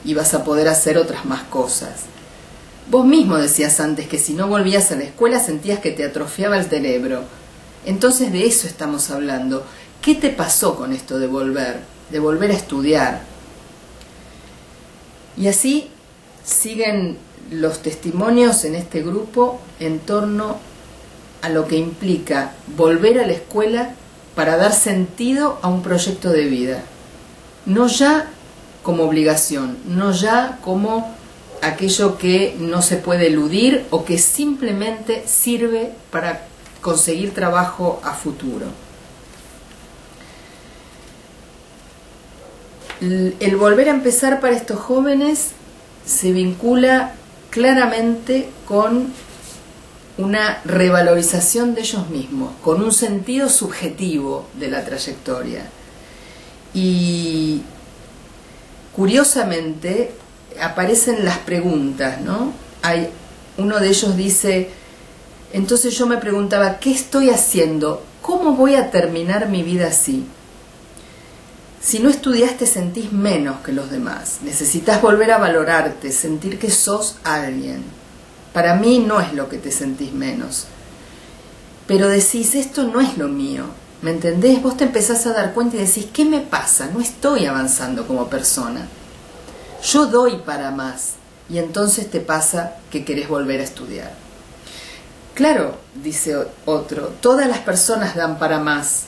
y vas a poder hacer otras más cosas. Vos mismo decías antes que si no volvías a la escuela sentías que te atrofiaba el cerebro. Entonces de eso estamos hablando. ¿Qué te pasó con esto de volver a estudiar? Y así siguen los testimonios en este grupo en torno a lo que implica volver a la escuela para dar sentido a un proyecto de vida. No ya como obligación, no ya como aquello que no se puede eludir o que simplemente sirve para conseguir trabajo a futuro. El volver a empezar para estos jóvenes se vincula claramente con una revalorización de ellos mismos, con un sentido subjetivo de la trayectoria. Y curiosamente aparecen las preguntas, ¿no? Uno de ellos dice: entonces yo me preguntaba, ¿qué estoy haciendo? ¿Cómo voy a terminar mi vida así? Si no estudiaste sentís menos que los demás, necesitas volver a valorarte, sentir que sos alguien. Para mí no es lo que te sentís menos, pero decís, esto no es lo mío, ¿me entendés? Vos te empezás a dar cuenta y decís, ¿qué me pasa? No estoy avanzando como persona. Yo doy para más, y entonces te pasa que querés volver a estudiar. Claro, dice otro, todas las personas dan para más,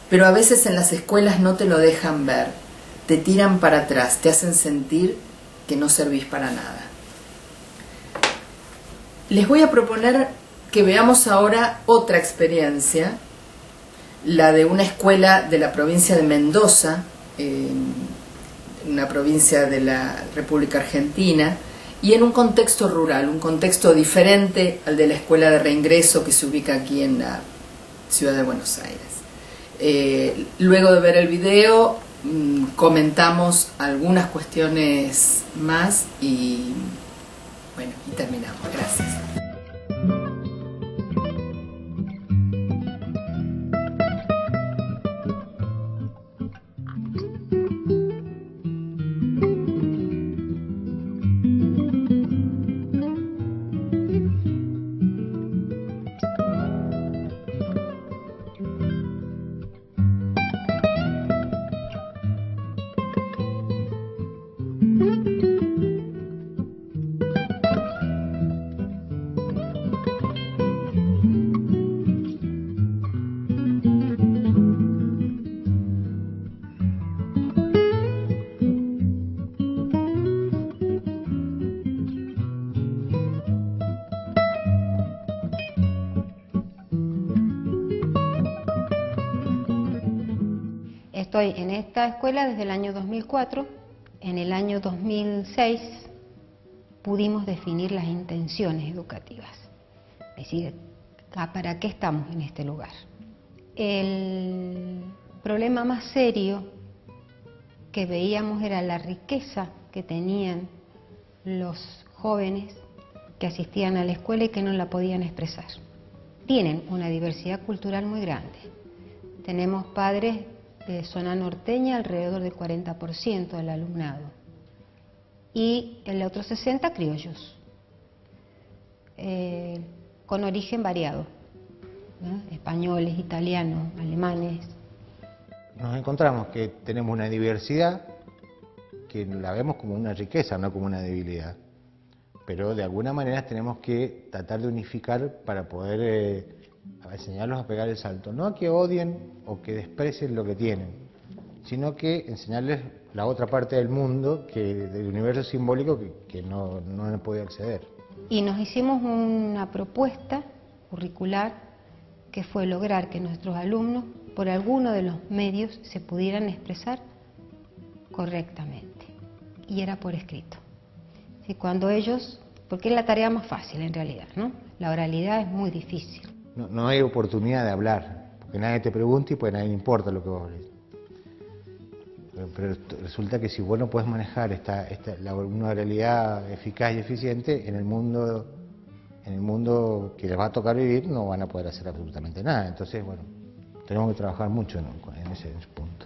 pero a veces en las escuelas no te lo dejan ver, te tiran para atrás, te hacen sentir que no servís para nada. Les voy a proponer que veamos ahora otra experiencia, la de una escuela de la provincia de Mendoza, una provincia de la República Argentina, y en un contexto rural, un contexto diferente al de la escuela de reingreso que se ubica aquí en la ciudad de Buenos Aires. Luego de ver el video, comentamos algunas cuestiones más y bueno, y terminamos. Gracias. estoy en esta escuela desde el año 2004. En el año 2006 pudimos definir las intenciones educativas, es decir, ¿para qué estamos en este lugar? El problema más serio que veíamos era la riqueza que tenían los jóvenes que asistían a la escuela y que no la podían expresar. Tienen una diversidad cultural muy grande. Tenemos padres de zona norteña, alrededor del 40% del alumnado, y el otro 60% criollos, con origen variado, ¿no? Españoles, italianos, alemanes. Nos encontramos que tenemos una diversidad que la vemos como una riqueza, no como una debilidad, pero de alguna manera tenemos que tratar de unificar para poder enseñarlos a pegar el salto, no a que odien o que desprecien lo que tienen, sino que enseñarles la otra parte del mundo, del universo simbólico que no han podido acceder. Y nos hicimos una propuesta curricular que fue lograr que nuestros alumnos, por alguno de los medios, se pudieran expresar correctamente, y era por escrito. Y cuando ellos, porque es la tarea más fácil en realidad, ¿no? La oralidad es muy difícil. No hay oportunidad de hablar, porque nadie te pregunta y pues a nadie le importa lo que vos hables. Pero resulta que si vos no podés manejar una oralidad eficaz y eficiente, en el mundo que les va a tocar vivir no van a poder hacer absolutamente nada. Entonces, bueno, tenemos que trabajar mucho en ese punto.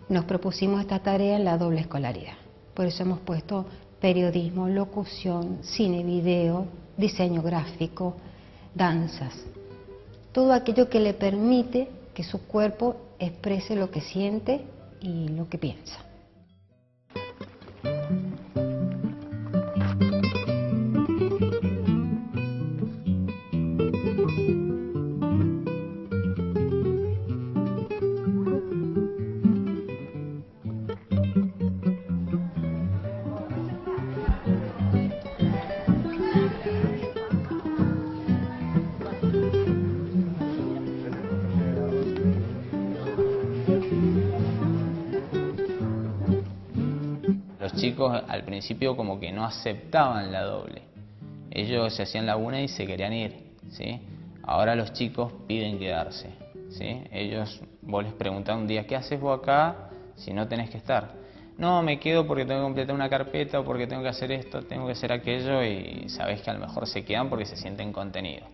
Nos propusimos esta tarea en la doble escolaridad. Por eso hemos puesto periodismo, locución, cine, video, diseño gráfico, danzas. Todo aquello que le permite que su cuerpo exprese lo que siente y lo que piensa. Los chicos al principio como que no aceptaban la doble. Ellos se hacían la una y se querían ir, ¿sí? Ahora los chicos piden quedarse, ¿sí? Vos les preguntás un día, ¿qué haces vos acá si no tenés que estar? No, me quedo porque tengo que completar una carpeta o porque tengo que hacer esto, tengo que hacer aquello, y sabés que a lo mejor se quedan porque se sienten contenidos.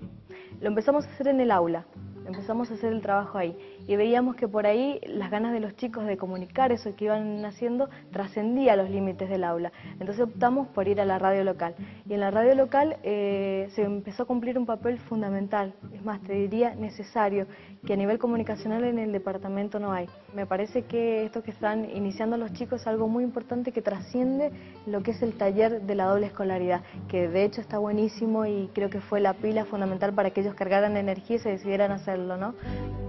Lo empezamos a hacer en el aula, empezamos a hacer el trabajo ahí y veíamos que por ahí las ganas de los chicos de comunicar eso que iban haciendo trascendía los límites del aula. Entonces optamos por ir a la radio local y en la radio local se empezó a cumplir un papel fundamental, es más, te diría necesario, que a nivel comunicacional en el departamento no hay. Me parece que esto que están iniciando los chicos es algo muy importante que trasciende lo que es el taller de la doble escolaridad, que de hecho está buenísimo y creo que fue la pila fundamental para que ellos cargaran energía y se decidieran hacerlo, ¿no?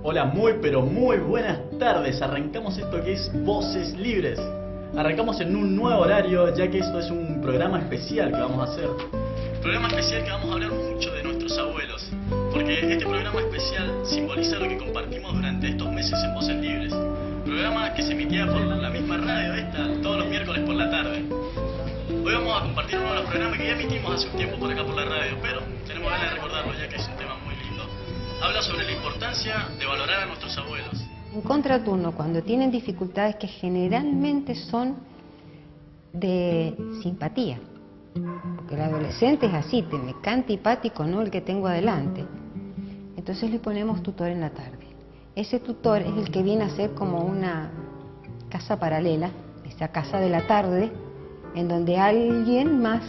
Hola, muy pero muy buenas tardes. Arrancamos esto que es Voces Libres. Arrancamos en un nuevo horario, ya que esto es un programa especial que vamos a hacer. Programa especial que vamos a hablar mucho de nuestros abuelos, porque este programa especial simboliza lo que compartimos durante estos meses en Voces Libres. Programa que se emitía por la misma radio esta, todos los miércoles por la tarde. Hoy vamos a compartir uno de los programas que ya emitimos hace un tiempo por acá por la radio, pero tenemos ganas de recordarlo ya que es un tema muy lindo. Habla sobre la importancia de valorar a nuestros abuelos. En contraturno, cuando tienen dificultades que generalmente son de simpatía, porque el adolescente es así, me cae antipático, ¿no?, el que tengo adelante. Entonces le ponemos tutor en la tarde. Ese tutor es el que viene a ser como una casa paralela, esa casa de la tarde, en donde alguien más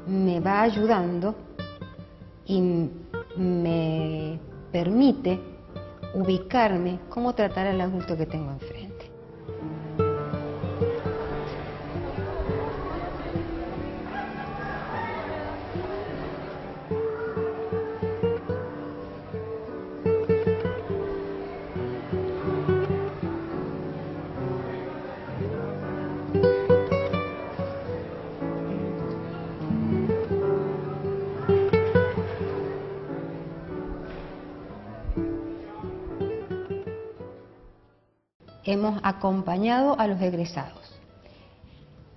me va ayudando y me permite ubicarme cómo tratar al adulto que tengo enfrente. hemos acompañado a los egresados.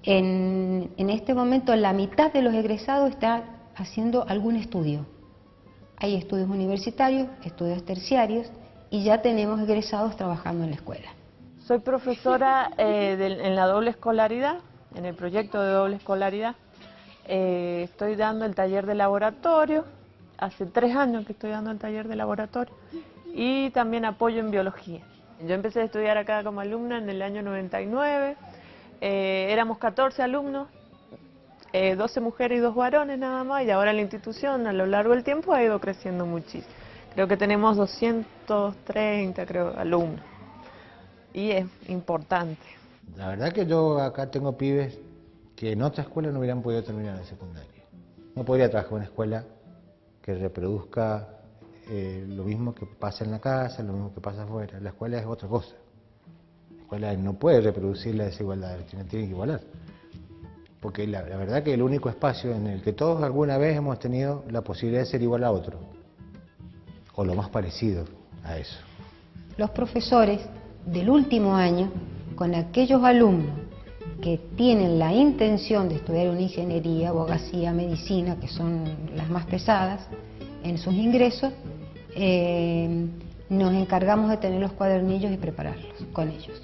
En este momento la mitad de los egresados está haciendo algún estudio. Hay estudios universitarios, estudios terciarios y ya tenemos egresados trabajando en la escuela. Soy profesora en la doble escolaridad, en el proyecto de doble escolaridad. Estoy dando el taller de laboratorio, hace 3 años que estoy dando el taller de laboratorio y también apoyo en biología. Yo empecé a estudiar acá como alumna en el año 99, éramos 14 alumnos, 12 mujeres y 2 varones nada más, y ahora la institución a lo largo del tiempo ha ido creciendo muchísimo. Creo que tenemos 230 alumnos y es importante. La verdad que yo acá tengo pibes que en otra escuela no hubieran podido terminar la secundaria. No podría trabajar en una escuela que reproduzca lo mismo que pasa en la casa, lo mismo que pasa afuera. La escuela es otra cosa. La escuela no puede reproducir la desigualdad, tiene que igualar. Porque la verdad que el único espacio en el que todos alguna vez hemos tenido la posibilidad de ser igual a otro, o lo más parecido a eso. Los profesores del último año, con aquellos alumnos que tienen la intención de estudiar una ingeniería, abogacía, medicina, que son las más pesadas en sus ingresos, nos encargamos de tener los cuadernillos y prepararlos con ellos,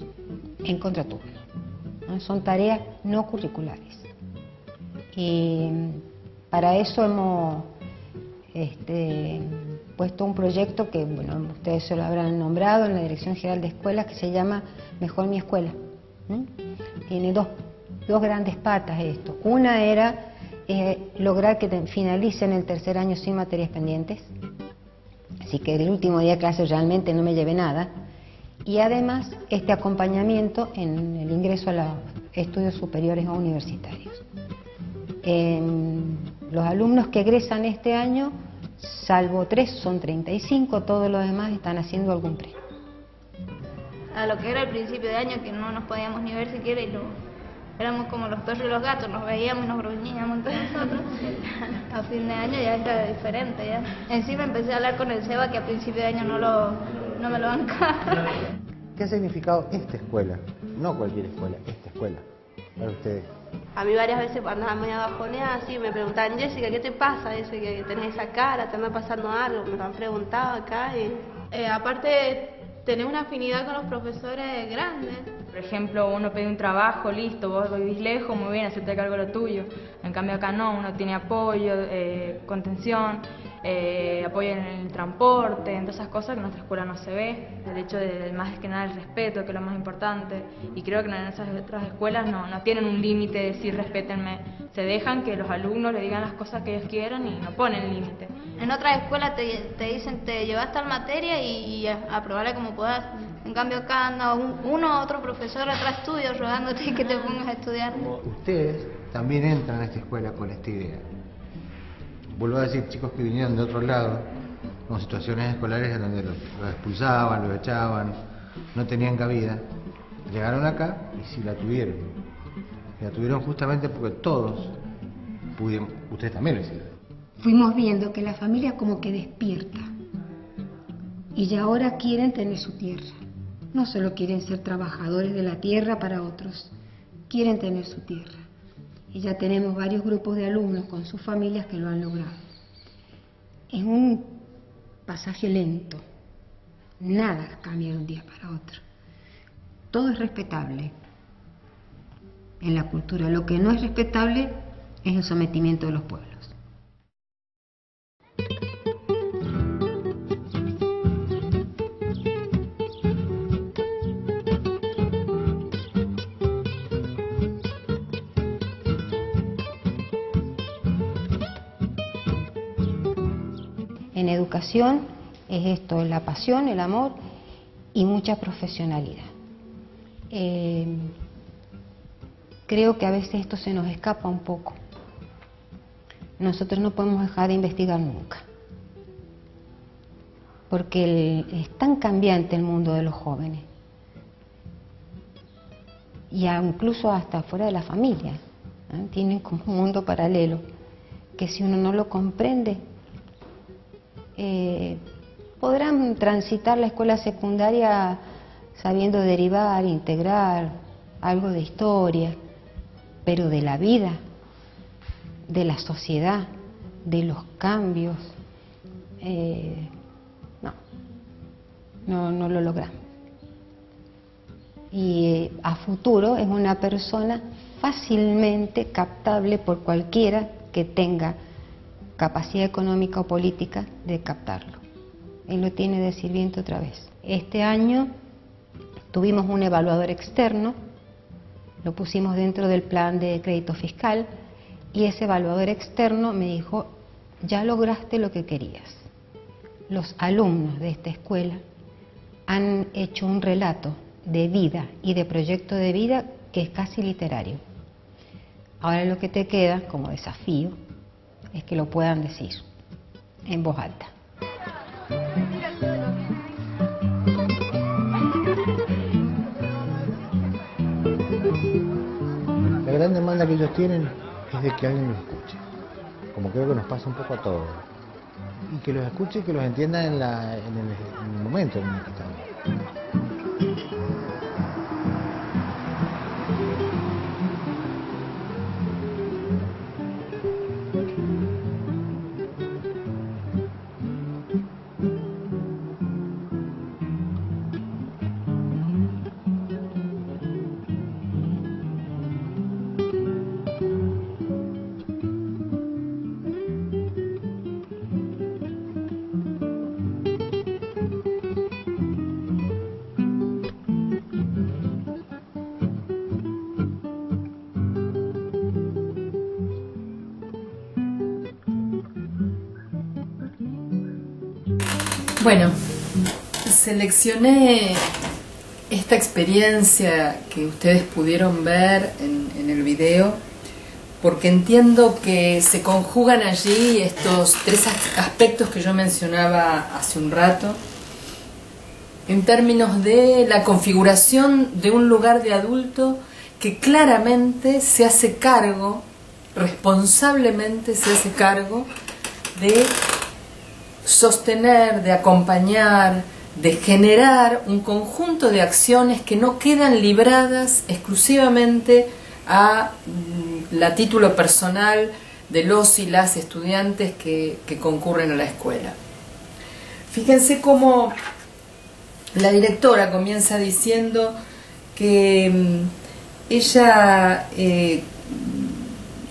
en contraturno, ¿no? Son tareas no curriculares. Y para eso hemos puesto un proyecto que, bueno, ustedes se lo habrán nombrado en la Dirección General de Escuelas, que se llama Mejor Mi Escuela. Tiene dos grandes patas esto. Una era lograr que finalicen el tercer año sin materias pendientes, así que el último día de clase realmente no me lleve nada, y además este acompañamiento en el ingreso a los estudios superiores o universitarios. Los alumnos que egresan este año, salvo 3, son 35, todos los demás están haciendo algún pre. A lo que era el principio de año, que no nos podíamos ni ver siquiera y éramos como los perros y los gatos, nos veíamos y nos gruñíamos entre nosotros. A fin de año ya era diferente ya. Encima empecé a hablar con el Seba, que a principio de año no me lo bancaba. ¿Qué ha significado esta escuela? No cualquier escuela, esta escuela, para ustedes. A mí varias veces cuando andaba medio bajoneada así me preguntaban, Jessica, ¿qué te pasa? Eso, que tenés esa cara, te anda pasando algo, me lo han preguntado acá. Aparte, tenés una afinidad con los profesores grandes. Por ejemplo, uno pide un trabajo, listo, vos vivís lejos, muy bien, hacerte cargo de lo tuyo. En cambio acá no, uno tiene apoyo, contención, apoyo en el transporte, en todas esas cosas que en nuestra escuela no se ve. El hecho de, más que nada, el respeto, que es lo más importante. Y creo que en esas otras escuelas no tienen un límite de decir respétenme. Se dejan que los alumnos le digan las cosas que ellos quieran y no ponen límite. En otras escuelas te dicen, te llevas tal materia y aprobarla como puedas. En cambio acá anda uno u otro profesor atrás tuyo rogándote que te pongas a estudiar. Ustedes también entran a esta escuela con esta idea. Vuelvo a decir, chicos que vinieron de otro lado, con situaciones escolares en donde los expulsaban, los echaban, no tenían cabida, llegaron acá y sí la tuvieron. Y la tuvieron justamente porque todos pudieron, ustedes también lo hicieron. Fuimos viendo que la familia como que despierta y ya ahora quieren tener su tierra. No solo quieren ser trabajadores de la tierra para otros, quieren tener su tierra. Y ya tenemos varios grupos de alumnos con sus familias que lo han logrado. Es un pasaje lento, nada cambia de un día para otro. Todo es respetable en la cultura. Lo que no es respetable es el sometimiento de los pueblos. En educación es esto, la pasión, el amor y mucha profesionalidad. Creo que a veces esto se nos escapa un poco. Nosotros no podemos dejar de investigar nunca, porque es tan cambiante el mundo de los jóvenes, y incluso hasta fuera de la familia, ¿eh? Tienen como un mundo paralelo, que si uno no lo comprende, podrán transitar la escuela secundaria sabiendo derivar, integrar algo de historia, pero de la vida, de la sociedad, de los cambios, no lo logramos. Y a futuro es una persona fácilmente captable por cualquiera que tenga capacidad económica o política de captarlo. Él lo tiene de sirviente otra vez. Este año tuvimos un evaluador externo, lo pusimos dentro del plan de crédito fiscal, y ese evaluador externo me dijo: ya lograste lo que querías. Los alumnos de esta escuela han hecho un relato de vida y de proyecto de vida que es casi literario. Ahora lo que te queda como desafío es que lo puedan decir en voz alta. La gran demanda que ellos tienen es de que alguien los escuche, como creo que nos pasa un poco a todos, y que los escuche y que los entienda en el momento en el que están. Bueno, seleccioné esta experiencia que ustedes pudieron ver en el video porque entiendo que se conjugan allí estos tres aspectos que yo mencionaba hace un rato en términos de la configuración de un lugar de adulto que claramente se hace cargo, responsablemente se hace cargo de sostener, de acompañar, de generar un conjunto de acciones que no quedan libradas exclusivamente a la título personal de los y las estudiantes que concurren a la escuela. Fíjense cómo la directora comienza diciendo que ella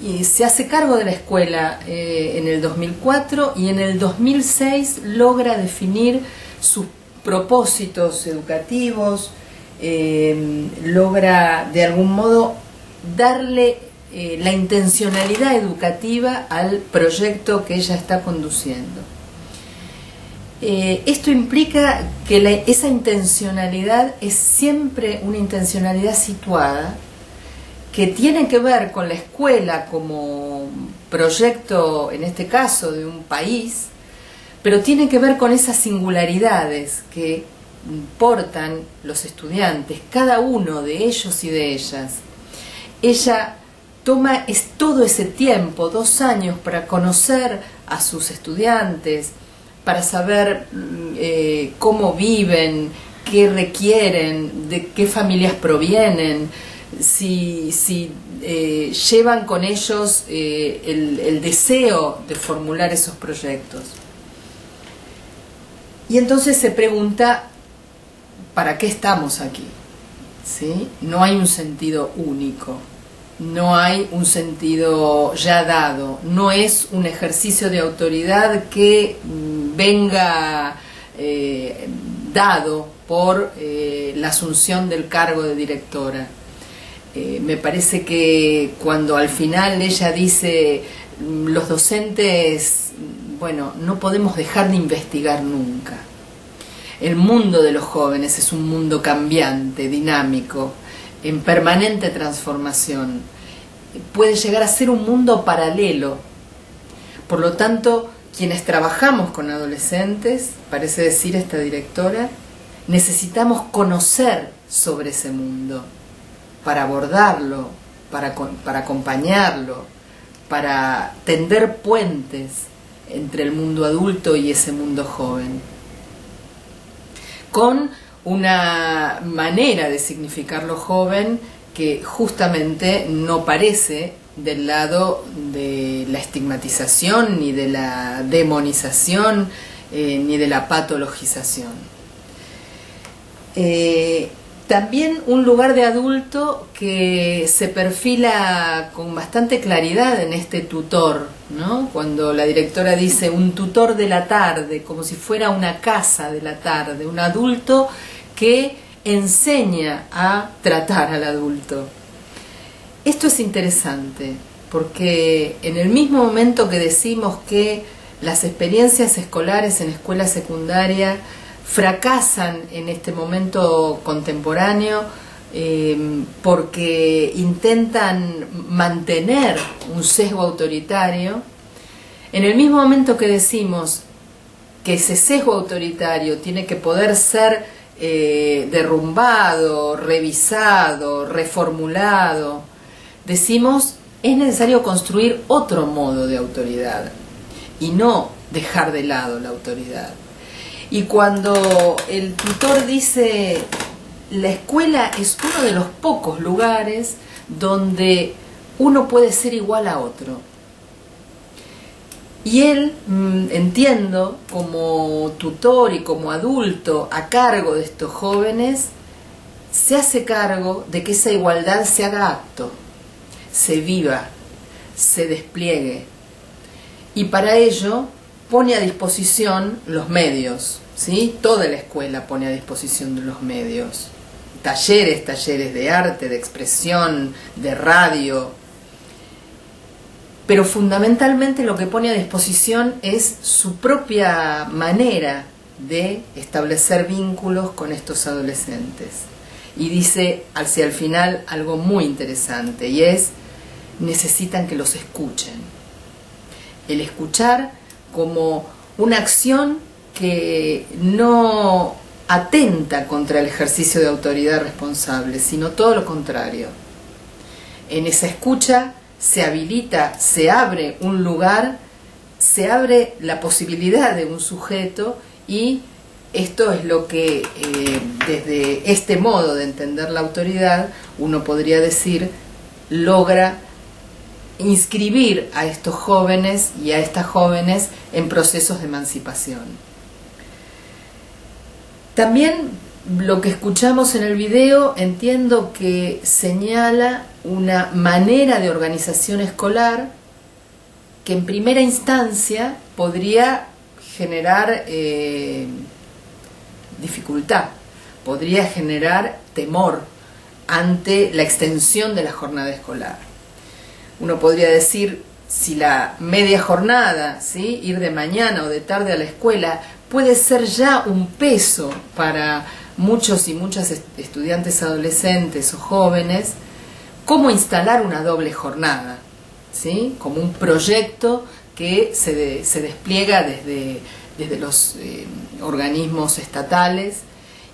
y se hace cargo de la escuela en el 2004 y en el 2006 logra definir sus propósitos educativos, logra de algún modo darle la intencionalidad educativa al proyecto que ella está conduciendo. Esto implica que esa intencionalidad es siempre una intencionalidad situada, que tiene que ver con la escuela como proyecto, en este caso, de un país, pero tiene que ver con esas singularidades que portan los estudiantes, cada uno de ellos y de ellas. Ella toma todo ese tiempo, 2 años, para conocer a sus estudiantes, para saber cómo viven, qué requieren, de qué familias provienen, si llevan con ellos el deseo de formular esos proyectos. Y entonces se pregunta, ¿para qué estamos aquí? ¿Sí? No hay un sentido único, no hay un sentido ya dado, no es un ejercicio de autoridad que venga dado por la asunción del cargo de directora. Me parece que cuando al final ella dice los docentes, bueno, no podemos dejar de investigar nunca. El mundo de los jóvenes es un mundo cambiante, dinámico, en permanente transformación. Puede llegar a ser un mundo paralelo. Por lo tanto, quienes trabajamos con adolescentes, parece decir esta directora, necesitamos conocer sobre ese mundo, para abordarlo, para acompañarlo, para tender puentes entre el mundo adulto y ese mundo joven, con una manera de significar lo joven que justamente no parece del lado de la estigmatización, ni de la demonización, ni de la patologización. También un lugar de adulto que se perfila con bastante claridad en este tutor, ¿no? Cuando la directora dice un tutor de la tarde, como si fuera una casa de la tarde, un adulto que enseña a tratar al adulto. Esto es interesante porque en el mismo momento que decimos que las experiencias escolares en escuela secundaria fracasan en este momento contemporáneo porque intentan mantener un sesgo autoritario, en el mismo momento que decimos que ese sesgo autoritario tiene que poder ser derrumbado, revisado, reformulado, decimos es necesario construir otro modo de autoridad y no dejar de lado la autoridad. Y cuando el tutor dice la escuela es uno de los pocos lugares donde uno puede ser igual a otro. Y él, entiendo, como tutor y como adulto a cargo de estos jóvenes, se hace cargo de que esa igualdad se haga acto, se viva, se despliegue. Y para ello pone a disposición los medios, ¿sí? Toda la escuela pone a disposición de los medios. Talleres de arte, de expresión, de radio. Pero fundamentalmente lo que pone a disposición es su propia manera de establecer vínculos con estos adolescentes. Y dice hacia el final algo muy interesante, y es: necesitan que los escuchen. El escuchar como una acción que no atenta contra el ejercicio de autoridad responsable, sino todo lo contrario. En esa escucha se habilita, se abre un lugar, se abre la posibilidad de un sujeto, y esto es lo que desde este modo de entender la autoridad uno podría decir logra inscribir a estos jóvenes y a estas jóvenes en procesos de emancipación. También lo que escuchamos en el video entiendo que señala una manera de organización escolar que en primera instancia podría generar dificultad, podría generar temor ante la extensión de la jornada escolar. Uno podría decir, si la media jornada, ¿sí?, ir de mañana o de tarde a la escuela, puede ser ya un peso para muchos y muchas estudiantes adolescentes o jóvenes, ¿cómo instalar una doble jornada? ¿Sí? Como un proyecto que se despliega desde los organismos estatales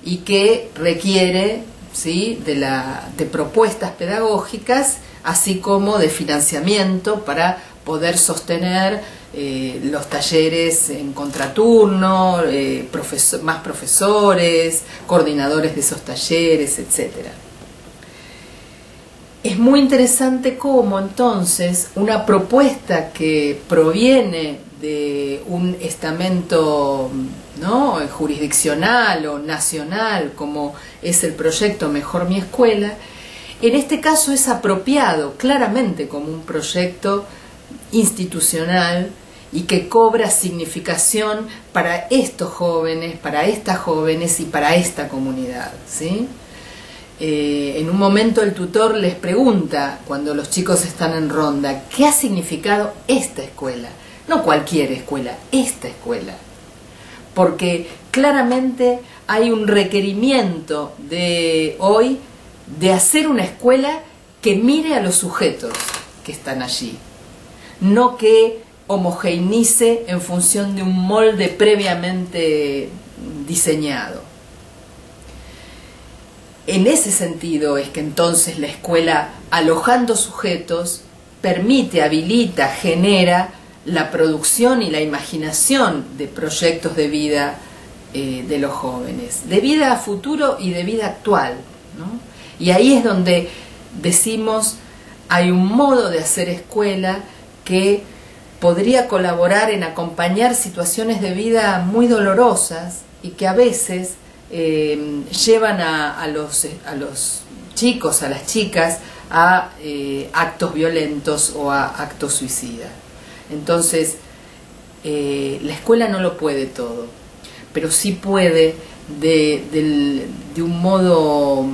y que requiere, ¿sí?, de propuestas pedagógicas, así como de financiamiento para poder sostener los talleres en contraturno, más profesores, coordinadores de esos talleres, etc. Es muy interesante cómo entonces una propuesta que proviene de un estamento, ¿no?, jurisdiccional o nacional, como es el proyecto Mejor Mi Escuela, en este caso es apropiado claramente como un proyecto institucional y que cobra significación para estos jóvenes, para estas jóvenes y para esta comunidad, ¿sí? En un momento el tutor les pregunta, cuando los chicos están en ronda, ¿qué ha significado esta escuela? No cualquier escuela, esta escuela. Porque claramente hay un requerimiento de hoy de hacer una escuela que mire a los sujetos que están allí, no que homogeneice en función de un molde previamente diseñado. En ese sentido es que entonces la escuela, alojando sujetos, permite, habilita, genera la producción y la imaginación de proyectos de vida de los jóvenes, de vida a futuro y de vida actual, ¿no? Y ahí es donde decimos, hay un modo de hacer escuela que podría colaborar en acompañar situaciones de vida muy dolorosas y que a veces llevan a los chicos, a las chicas, a actos violentos o a actos suicidas. Entonces, la escuela no lo puede todo, pero sí puede de un modo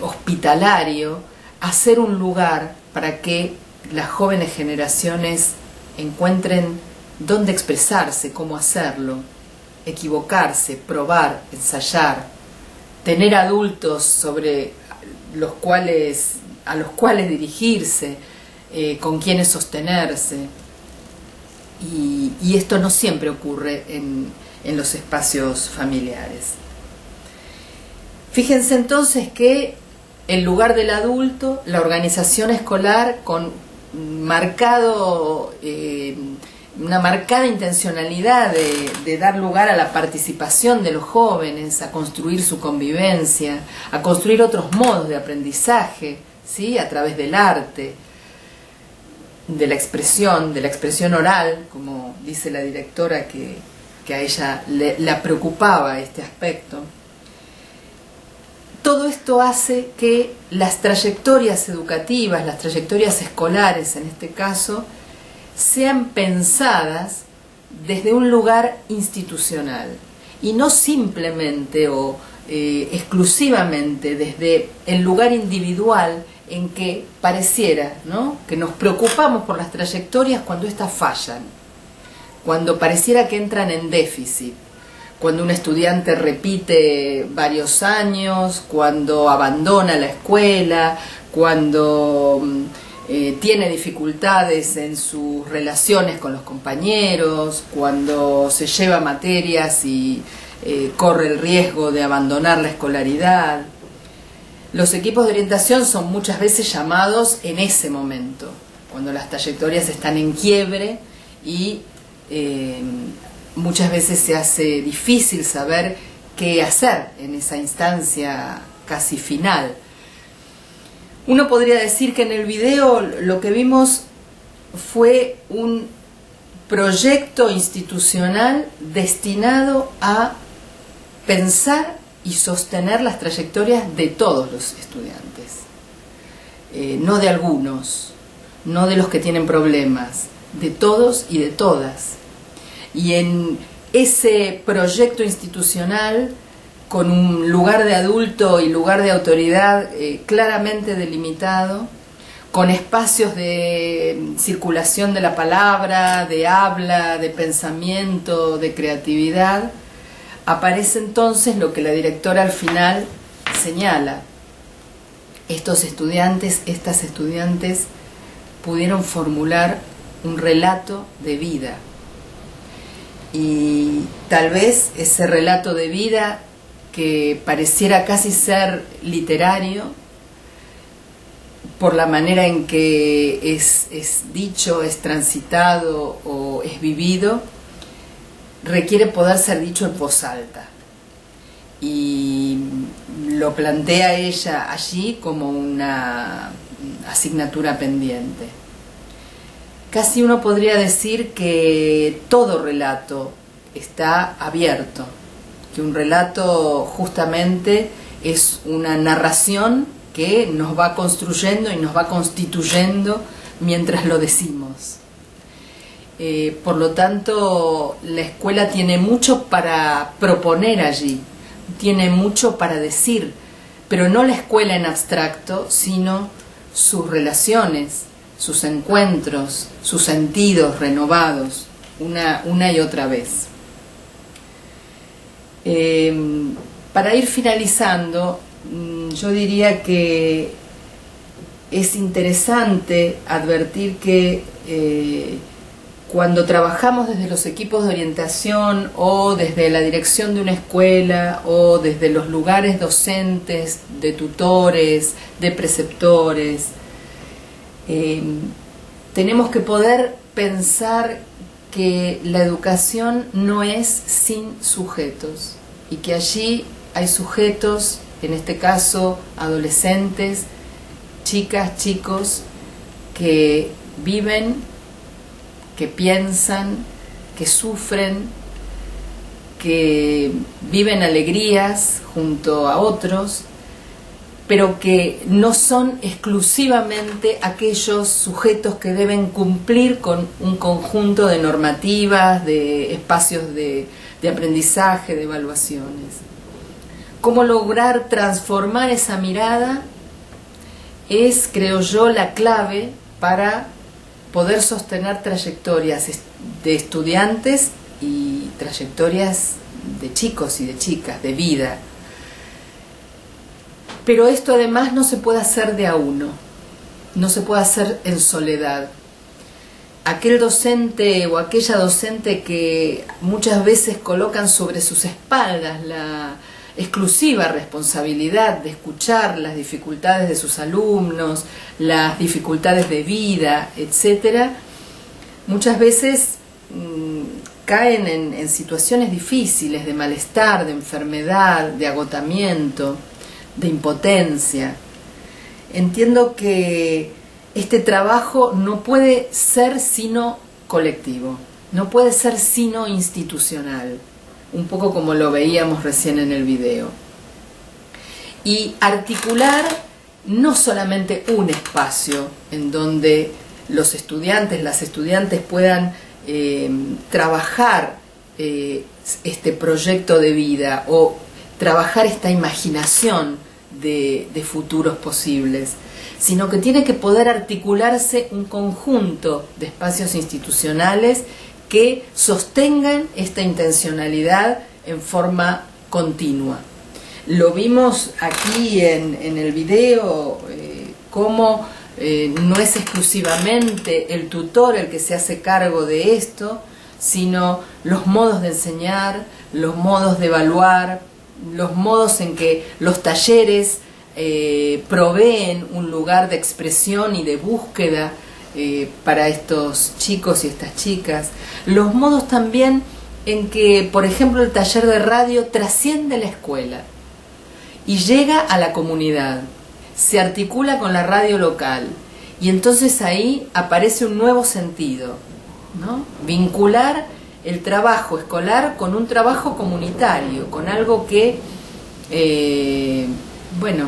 hospitalario hacer un lugar para que las jóvenes generaciones encuentren dónde expresarse, cómo hacerlo, equivocarse, probar, ensayar, tener adultos sobre a los cuales dirigirse, con quienes sostenerse. Y esto no siempre ocurre en los espacios familiares. Fíjense entonces que el lugar del adulto, la organización escolar con una marcada intencionalidad de dar lugar a la participación de los jóvenes, a construir su convivencia, a construir otros modos de aprendizaje, ¿sí? A través del arte, de la expresión oral, como dice la directora que a ella la preocupaba este aspecto. Todo esto hace que las trayectorias educativas, las trayectorias escolares en este caso, sean pensadas desde un lugar institucional y no simplemente o exclusivamente desde el lugar individual en que pareciera, ¿no?, que nos preocupamos por las trayectorias cuando éstas fallan, cuando pareciera que entran en déficit, cuando un estudiante repite varios años, cuando abandona la escuela, cuando tiene dificultades en sus relaciones con los compañeros, cuando se lleva materias y corre el riesgo de abandonar la escolaridad. Los equipos de orientación son muchas veces llamados en ese momento, cuando las trayectorias están en quiebre y muchas veces se hace difícil saber qué hacer en esa instancia casi final. Uno podría decir que en el video lo que vimos fue un proyecto institucional destinado a pensar y sostener las trayectorias de todos los estudiantes, no de algunos, no de los que tienen problemas, de todos y de todas. Y en ese proyecto institucional, con un lugar de adulto y lugar de autoridad claramente delimitado, con espacios de circulación de la palabra, de habla, de pensamiento, de creatividad, aparece entonces lo que la directora al final señala. Estos estudiantes, estas estudiantes pudieron formular un relato de vida. Y tal vez ese relato de vida, que pareciera casi ser literario, por la manera en que es dicho, es transitado o es vivido, requiere poder ser dicho en voz alta. Y lo plantea ella allí como una asignatura pendiente. Casi uno podría decir que todo relato está abierto, que un relato justamente es una narración que nos va construyendo y nos va constituyendo mientras lo decimos. Por lo tanto, la escuela tiene mucho para proponer allí, tiene mucho para decir, pero no la escuela en abstracto, sino sus relaciones, sus encuentros, sus sentidos renovados, una y otra vez. Para ir finalizando, yo diría que es interesante advertir que cuando trabajamos desde los equipos de orientación o desde la dirección de una escuela o desde los lugares docentes, de tutores, de preceptores, tenemos que poder pensar que la educación no es sin sujetos y que allí hay sujetos, en este caso adolescentes, chicas, chicos, que viven, que piensan, que sufren, que viven alegrías junto a otros, pero que no son exclusivamente aquellos sujetos que deben cumplir con un conjunto de normativas, de espacios de aprendizaje, de evaluaciones. ¿Cómo lograr transformar esa mirada? Es, creo yo, la clave para poder sostener trayectorias de estudiantes y trayectorias de chicos y de chicas, de vida. Pero esto además no se puede hacer de a uno, no se puede hacer en soledad. Aquel docente o aquella docente que muchas veces colocan sobre sus espaldas la exclusiva responsabilidad de escuchar las dificultades de sus alumnos, las dificultades de vida, etcétera, muchas veces caen en situaciones difíciles de malestar, de enfermedad, de agotamiento, de impotencia. Entiendo que este trabajo no puede ser sino colectivo, no puede ser sino institucional, un poco como lo veíamos recién en el video. Y articular no solamente un espacio en donde los estudiantes, las estudiantes puedan trabajar este proyecto de vida o trabajar esta imaginación de futuros posibles, sino que tiene que poder articularse un conjunto de espacios institucionales que sostengan esta intencionalidad en forma continua. Lo vimos aquí en el video, cómo no es exclusivamente el tutor el que se hace cargo de esto, sino los modos de enseñar, los modos de evaluar, los modos en que los talleres proveen un lugar de expresión y de búsqueda para estos chicos y estas chicas, los modos también en que, por ejemplo, el taller de radio trasciende la escuela y llega a la comunidad, se articula con la radio local y entonces ahí aparece un nuevo sentido, ¿no? Vincular el trabajo escolar con un trabajo comunitario, con algo que, bueno,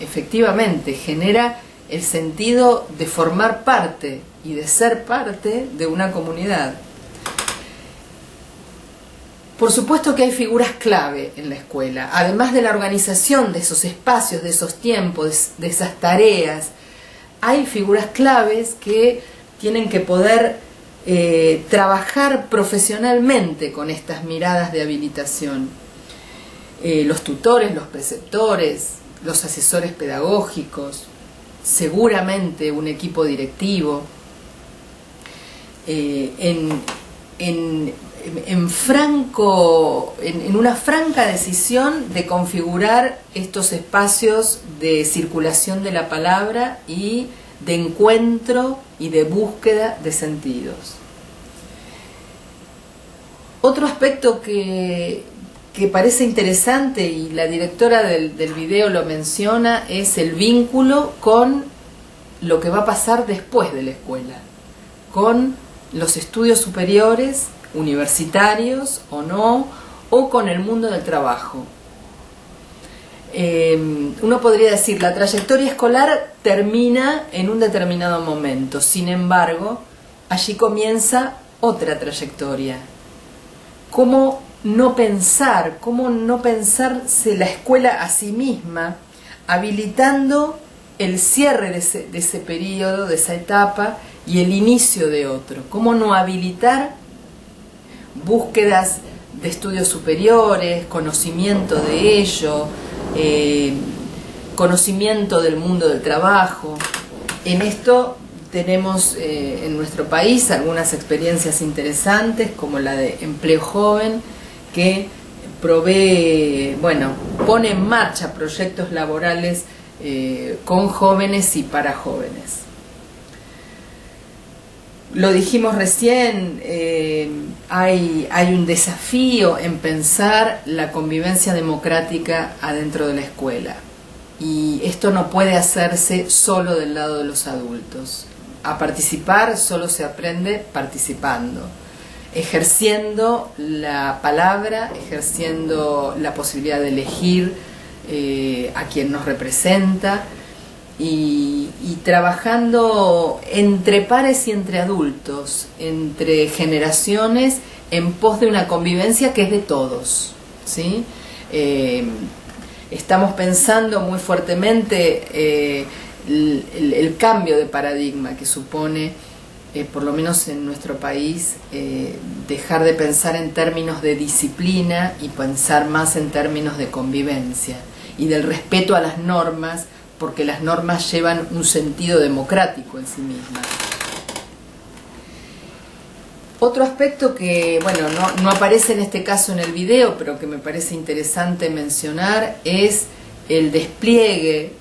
efectivamente genera el sentido de formar parte y de ser parte de una comunidad. Por supuesto que hay figuras clave en la escuela, además de la organización de esos espacios, de esos tiempos, de esas tareas. Hay figuras claves que tienen que poder trabajar profesionalmente con estas miradas de habilitación. Los tutores, los preceptores, los asesores pedagógicos, seguramente un equipo directivo, en una franca decisión de configurar estos espacios de circulación de la palabra y de encuentro y de búsqueda de sentidos. Otro aspecto que parece interesante, y la directora del video lo menciona, es el vínculo con lo que va a pasar después de la escuela, con los estudios superiores, universitarios o no, o con el mundo del trabajo. Uno podría decir, la trayectoria escolar termina en un determinado momento, sin embargo, allí comienza otra trayectoria. ¿Cómo no pensarse la escuela a sí misma, habilitando el cierre de ese periodo, de esa etapa, y el inicio de otro? ¿Cómo no habilitar búsquedas de estudios superiores, conocimiento de ello, conocimiento del mundo del trabajo? En esto tenemos en nuestro país algunas experiencias interesantes, como la de Empleo Joven, que provee, pone en marcha proyectos laborales con jóvenes y para jóvenes. Lo dijimos recién, hay un desafío en pensar la convivencia democrática adentro de la escuela. Y esto no puede hacerse solo del lado de los adultos. A participar solo se aprende participando, ejerciendo la palabra, ejerciendo la posibilidad de elegir a quien nos representa y trabajando entre pares y entre adultos, entre generaciones, en pos de una convivencia que es de todos, ¿sí? Estamos pensando muy fuertemente el cambio de paradigma que supone, por lo menos en nuestro país, dejar de pensar en términos de disciplina y pensar más en términos de convivencia y del respeto a las normas, porque las normas llevan un sentido democrático en sí mismas. Otro aspecto que, bueno, no aparece en este caso en el video, pero que me parece interesante mencionar, es el despliegue,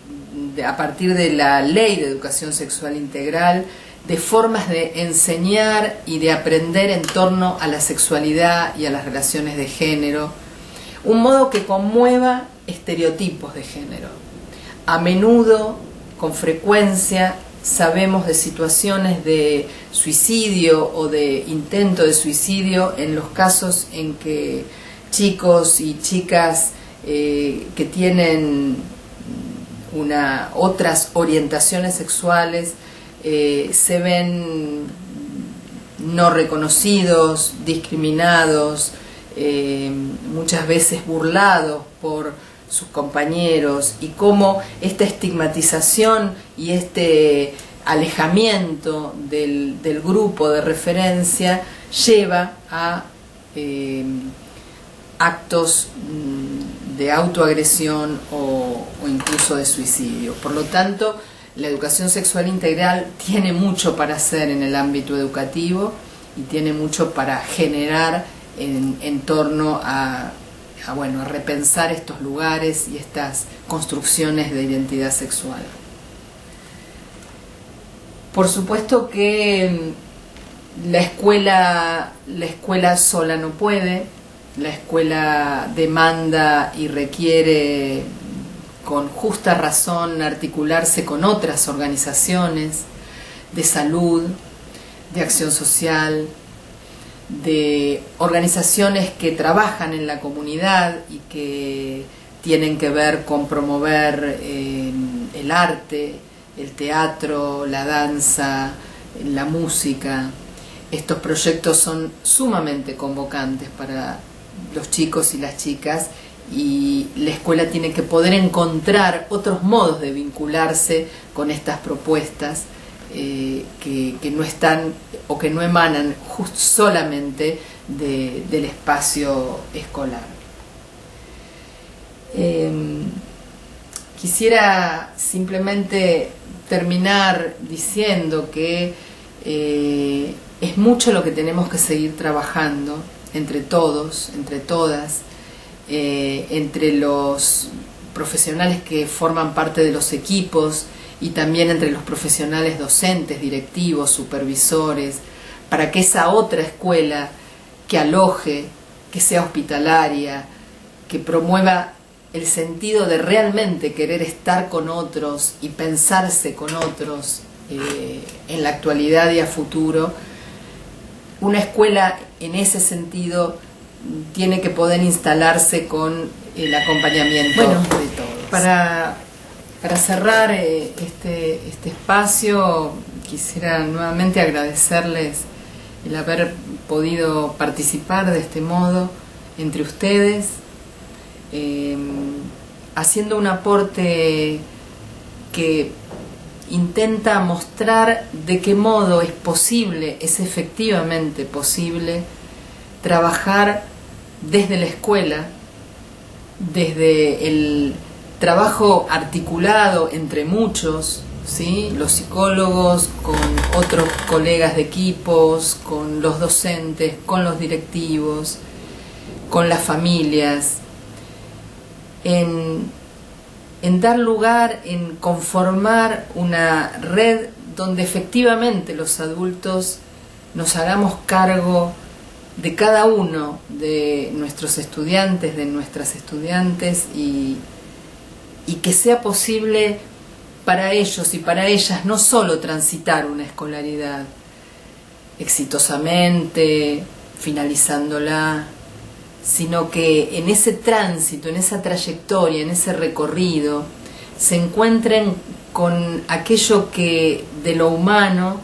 a partir de la Ley de Educación Sexual Integral, de formas de enseñar y de aprender en torno a la sexualidad y a las relaciones de género, un modo que conmueva estereotipos de género. A menudo, con frecuencia, sabemos de situaciones de suicidio o de intento de suicidio en los casos en que chicos y chicas que tienen otras orientaciones sexuales se ven no reconocidos, discriminados, muchas veces burlados por sus compañeros, y cómo esta estigmatización y este alejamiento del grupo de referencia lleva a actos de autoagresión o incluso de suicidio. Por lo tanto, la educación sexual integral tiene mucho para hacer en el ámbito educativo y tiene mucho para generar en torno a repensar estos lugares y estas construcciones de identidad sexual. Por supuesto que la escuela sola no puede, la escuela demanda y requiere con justa razón articularse con otras organizaciones de salud, de acción social, de organizaciones que trabajan en la comunidad y que tienen que ver con promover el arte, el teatro, la danza, la música. Estos proyectos son sumamente convocantes para los chicos y las chicas, y la escuela tiene que poder encontrar otros modos de vincularse con estas propuestas que no están o que no emanan solamente del espacio escolar. Quisiera simplemente terminar diciendo que es mucho lo que tenemos que seguir trabajando entre todos, entre todas, entre los profesionales que forman parte de los equipos y también entre los profesionales docentes, directivos, supervisores, para que esa otra escuela que aloje, que sea hospitalaria, que promueva el sentido de realmente querer estar con otros y pensarse con otros en la actualidad y a futuro, una escuela en ese sentido tiene que poder instalarse con el acompañamiento de todos. Para cerrar este espacio, quisiera nuevamente agradecerles el haber podido participar de este modo entre ustedes, haciendo un aporte que intenta mostrar de qué modo es posible, es efectivamente posible, trabajar desde la escuela, desde el trabajo articulado entre muchos, ¿sí? Los psicólogos con otros colegas de equipos, con los docentes, con los directivos, con las familias, en dar lugar, en conformar una red donde efectivamente los adultos nos hagamos cargo de cada uno de nuestros estudiantes, de nuestras estudiantes, y que sea posible para ellos y para ellas no solo transitar una escolaridad exitosamente, finalizándola, sino que en ese tránsito, en esa trayectoria, en ese recorrido, se encuentren con aquello que de lo humano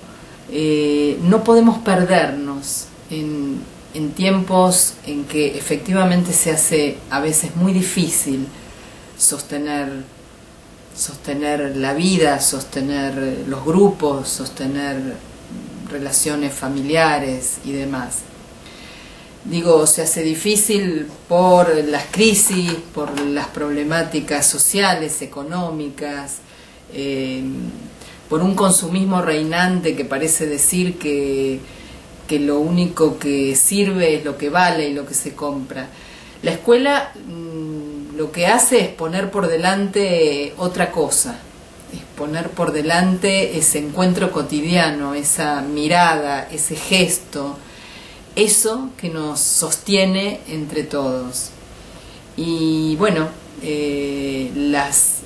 no podemos perdernos en tiempos en que efectivamente se hace a veces muy difícil sostener la vida, sostener los grupos, sostener relaciones familiares y demás. Digo, se hace difícil por las crisis, por las problemáticas sociales, económicas, por un consumismo reinante que parece decir que lo único que sirve es lo que vale y lo que se compra. La escuela lo que hace es poner por delante otra cosa, es poner por delante ese encuentro cotidiano, esa mirada, ese gesto, eso que nos sostiene entre todos. Y bueno, las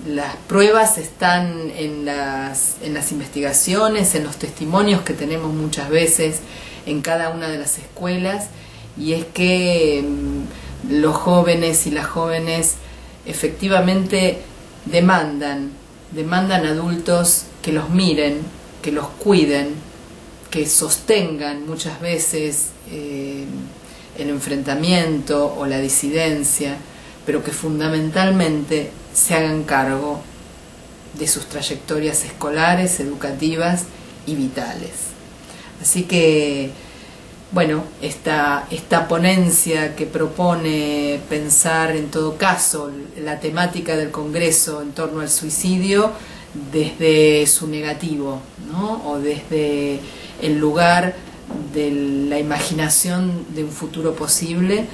pruebas están en las investigaciones, en los testimonios que tenemos muchas veces en cada una de las escuelas, y es que los jóvenes y las jóvenes efectivamente demandan adultos que los miren, que los cuiden, que sostengan muchas veces el enfrentamiento o la disidencia, pero que fundamentalmente se hagan cargo de sus trayectorias escolares, educativas y vitales. Así que, bueno, esta ponencia que propone pensar en todo caso la temática del Congreso en torno al suicidio desde su negativo, ¿no? O desde el lugar de la imaginación de un futuro posible,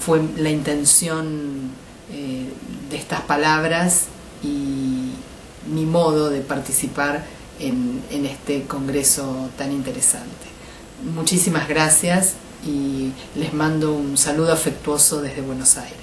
fue la intención de estas palabras y mi modo de participar en este congreso tan interesante. Muchísimas gracias y les mando un saludo afectuoso desde Buenos Aires.